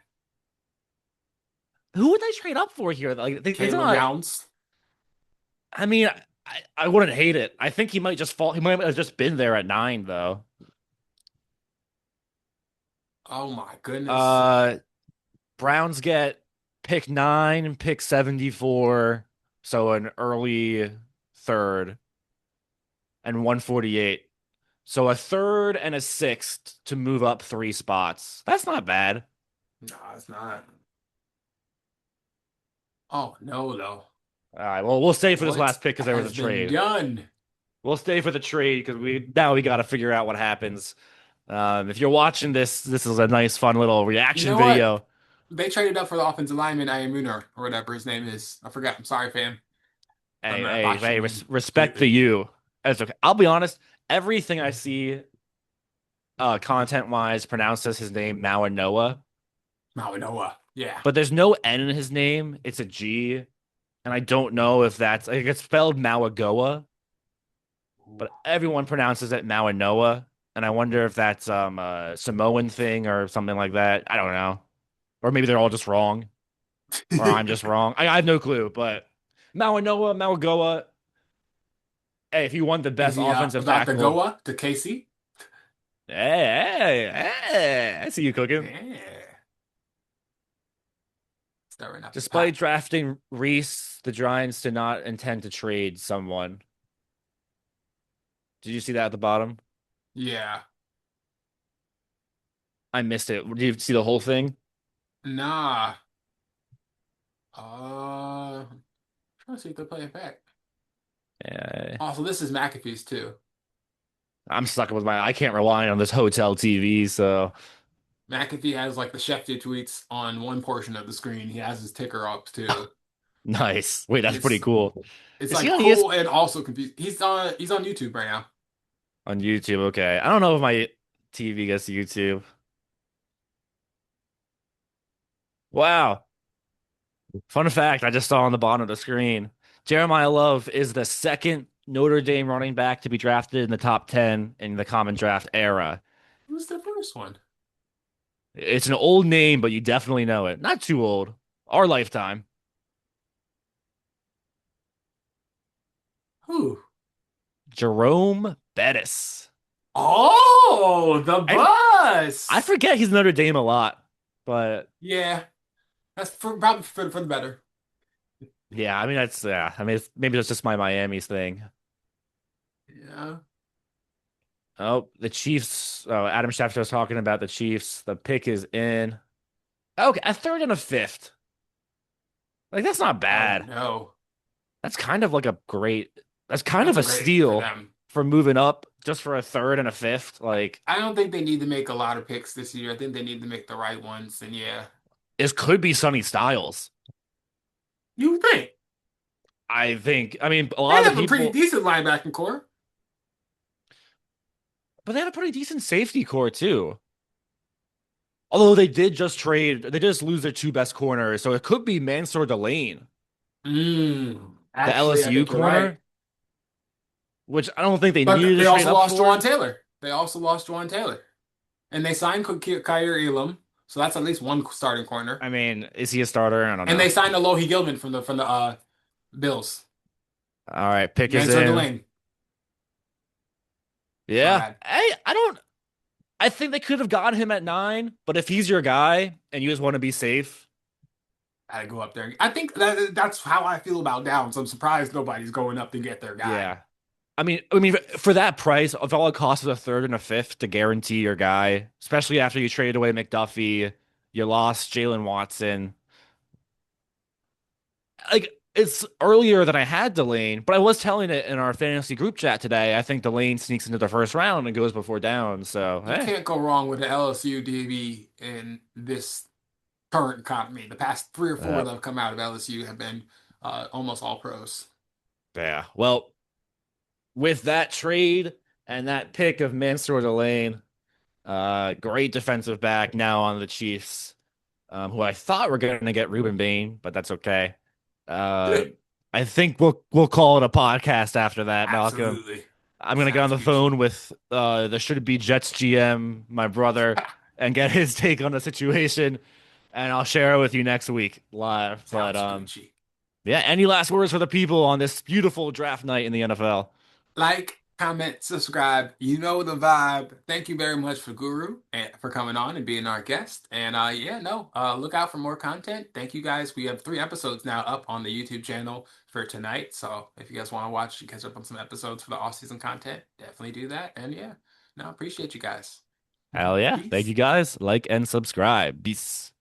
Who would they trade up for here? Like it's Caleb not. Downs. I mean, I wouldn't hate it. I think he might just fall. He might have just been there at 9 though. Oh my goodness. Uh, Browns get pick 9, pick 74, so an early third, and 148. So a third and a sixth to move up 3 spots. That's not bad. No, it's not. Oh no, though. All right, well, we'll stay for this What last pick because there was a has been trade. done? We'll stay for the trade because we got to figure out what happens. If you're watching this, this is a nice, fun little You reaction know video. what? They traded up for the offensive lineman Ayamunar or whatever his name is. I forgot. I'm sorry, fam. Hey, respect the you. That's okay. I'll be honest. Everything I see, content wise, pronounces his name Mawanoa, Mawanoa. Yeah. but there's no N in his name. It's a G, and I don't know if that's like it's spelled Mawagoa, but everyone pronounces it Mawanoa, and I wonder if that's a Samoan thing or something like that. I don't know, or maybe they're all just wrong, or I'm just wrong. I have no clue, but Mawanoa, Mawagoa. Hey, if you want the Is best he offensive about to tackle, Goa to Casey? hey, I see you cooking. Yeah. Starting up. Despite drafting Reese, the Giants did not intend to trade someone. Did you see that at the bottom? Yeah. I missed it. Did you see the whole thing? Nah. Trying to see if they play it back. Yeah, Also, this is McAfee's too. I'm stuck with my. I can't rely on this hotel TV. So McAfee has like the Shefty tweets on one portion of the screen. He has his ticker up too. nice. Wait, that's pretty It's cool. it's Is he like on cool and also confused. He's on YouTube right now. on YouTube? Okay, I don't know if my TV gets YouTube. Wow. Fun fact: I just saw on the bottom of the screen. Jeremiah Love is the second Notre Dame running back to be drafted in the top 10 in the common draft era. Who's the first one? It's an old name, but you definitely know it. Not too old. Our lifetime. Who? Jerome Bettis. Oh, the bus. I forget he's Notre Dame a lot, but Yeah, that's probably for the better. yeah, I mean that's yeah. I mean maybe that's just my Miami's thing. Yeah. Oh, the Chiefs. Oh, Adam Schefter was talking about the Chiefs. The pick is in. Okay, a third and a fifth. Like that's not Oh bad. no, That's kind of like a great. That's kind of that's a great for steal them. for moving up just for a third and a fifth. Like I don't think they need to make a lot of picks this year. I think they need to make the right ones. And yeah, this could be Sonny Styles. you think I think. I mean, a they lot of have the a pretty people, decent linebacking core. but they have a pretty decent safety core too. Although they did just trade, they just lose their 2 best corners, so it could be Mansour Delane, the Actually, I LSU think you're corner, right. which I don't think they But needed they to trade also up lost for. Juwan Taylor. They also lost Juwan Taylor, and they signed Kyer Elam, so that's at least one starting corner. I mean, is he a starter? I don't know. And they signed Alohi Gilman from the Bills. All right, pick is Mansour in. Delane. Yeah, Bad. hey, I don't. I think they could have gotten him at 9, but if he's your guy and you just want to be safe, Gotta go up there. I think that's how I feel about Downs. I'm surprised nobody's going up to get their guy. yeah. I mean, for that price, if all it costs is a third and a fifth to guarantee your guy, especially after you traded away McDuffie, you lost Jalen Watson. Like it's earlier than I had Delane, but I was telling it in our fantasy group chat today. I think Delane sneaks into the first round and goes before down. So You can't go wrong with the LSU DB in this current economy. The past 3 or 4 that have come out of LSU have been almost all pros. yeah. Well, with that trade and that pick of Mansour Delane, great defensive back now on the Chiefs, who I thought were going to get Ruben Bain, but that's okay. I I think we'll call it a podcast after that, Malcolm. Absolutely. I'm gonna get on the phone with the should be Jets GM, my brother, and get his take on the situation, and I'll share it with you next week live. But yeah, any last words for the people on this beautiful draft night in the NFL? Like, comment, subscribe. You know the vibe. Thank you very much for Guru and for coming on and being our guest. And look out for more content. Thank you guys. We have 3 episodes now up on the YouTube channel for tonight. So if you guys want to watch and catch up on some episodes for the off-season content, definitely do that. And appreciate you guys. Hell yeah. Peace. Thank you guys. Like and subscribe. Peace.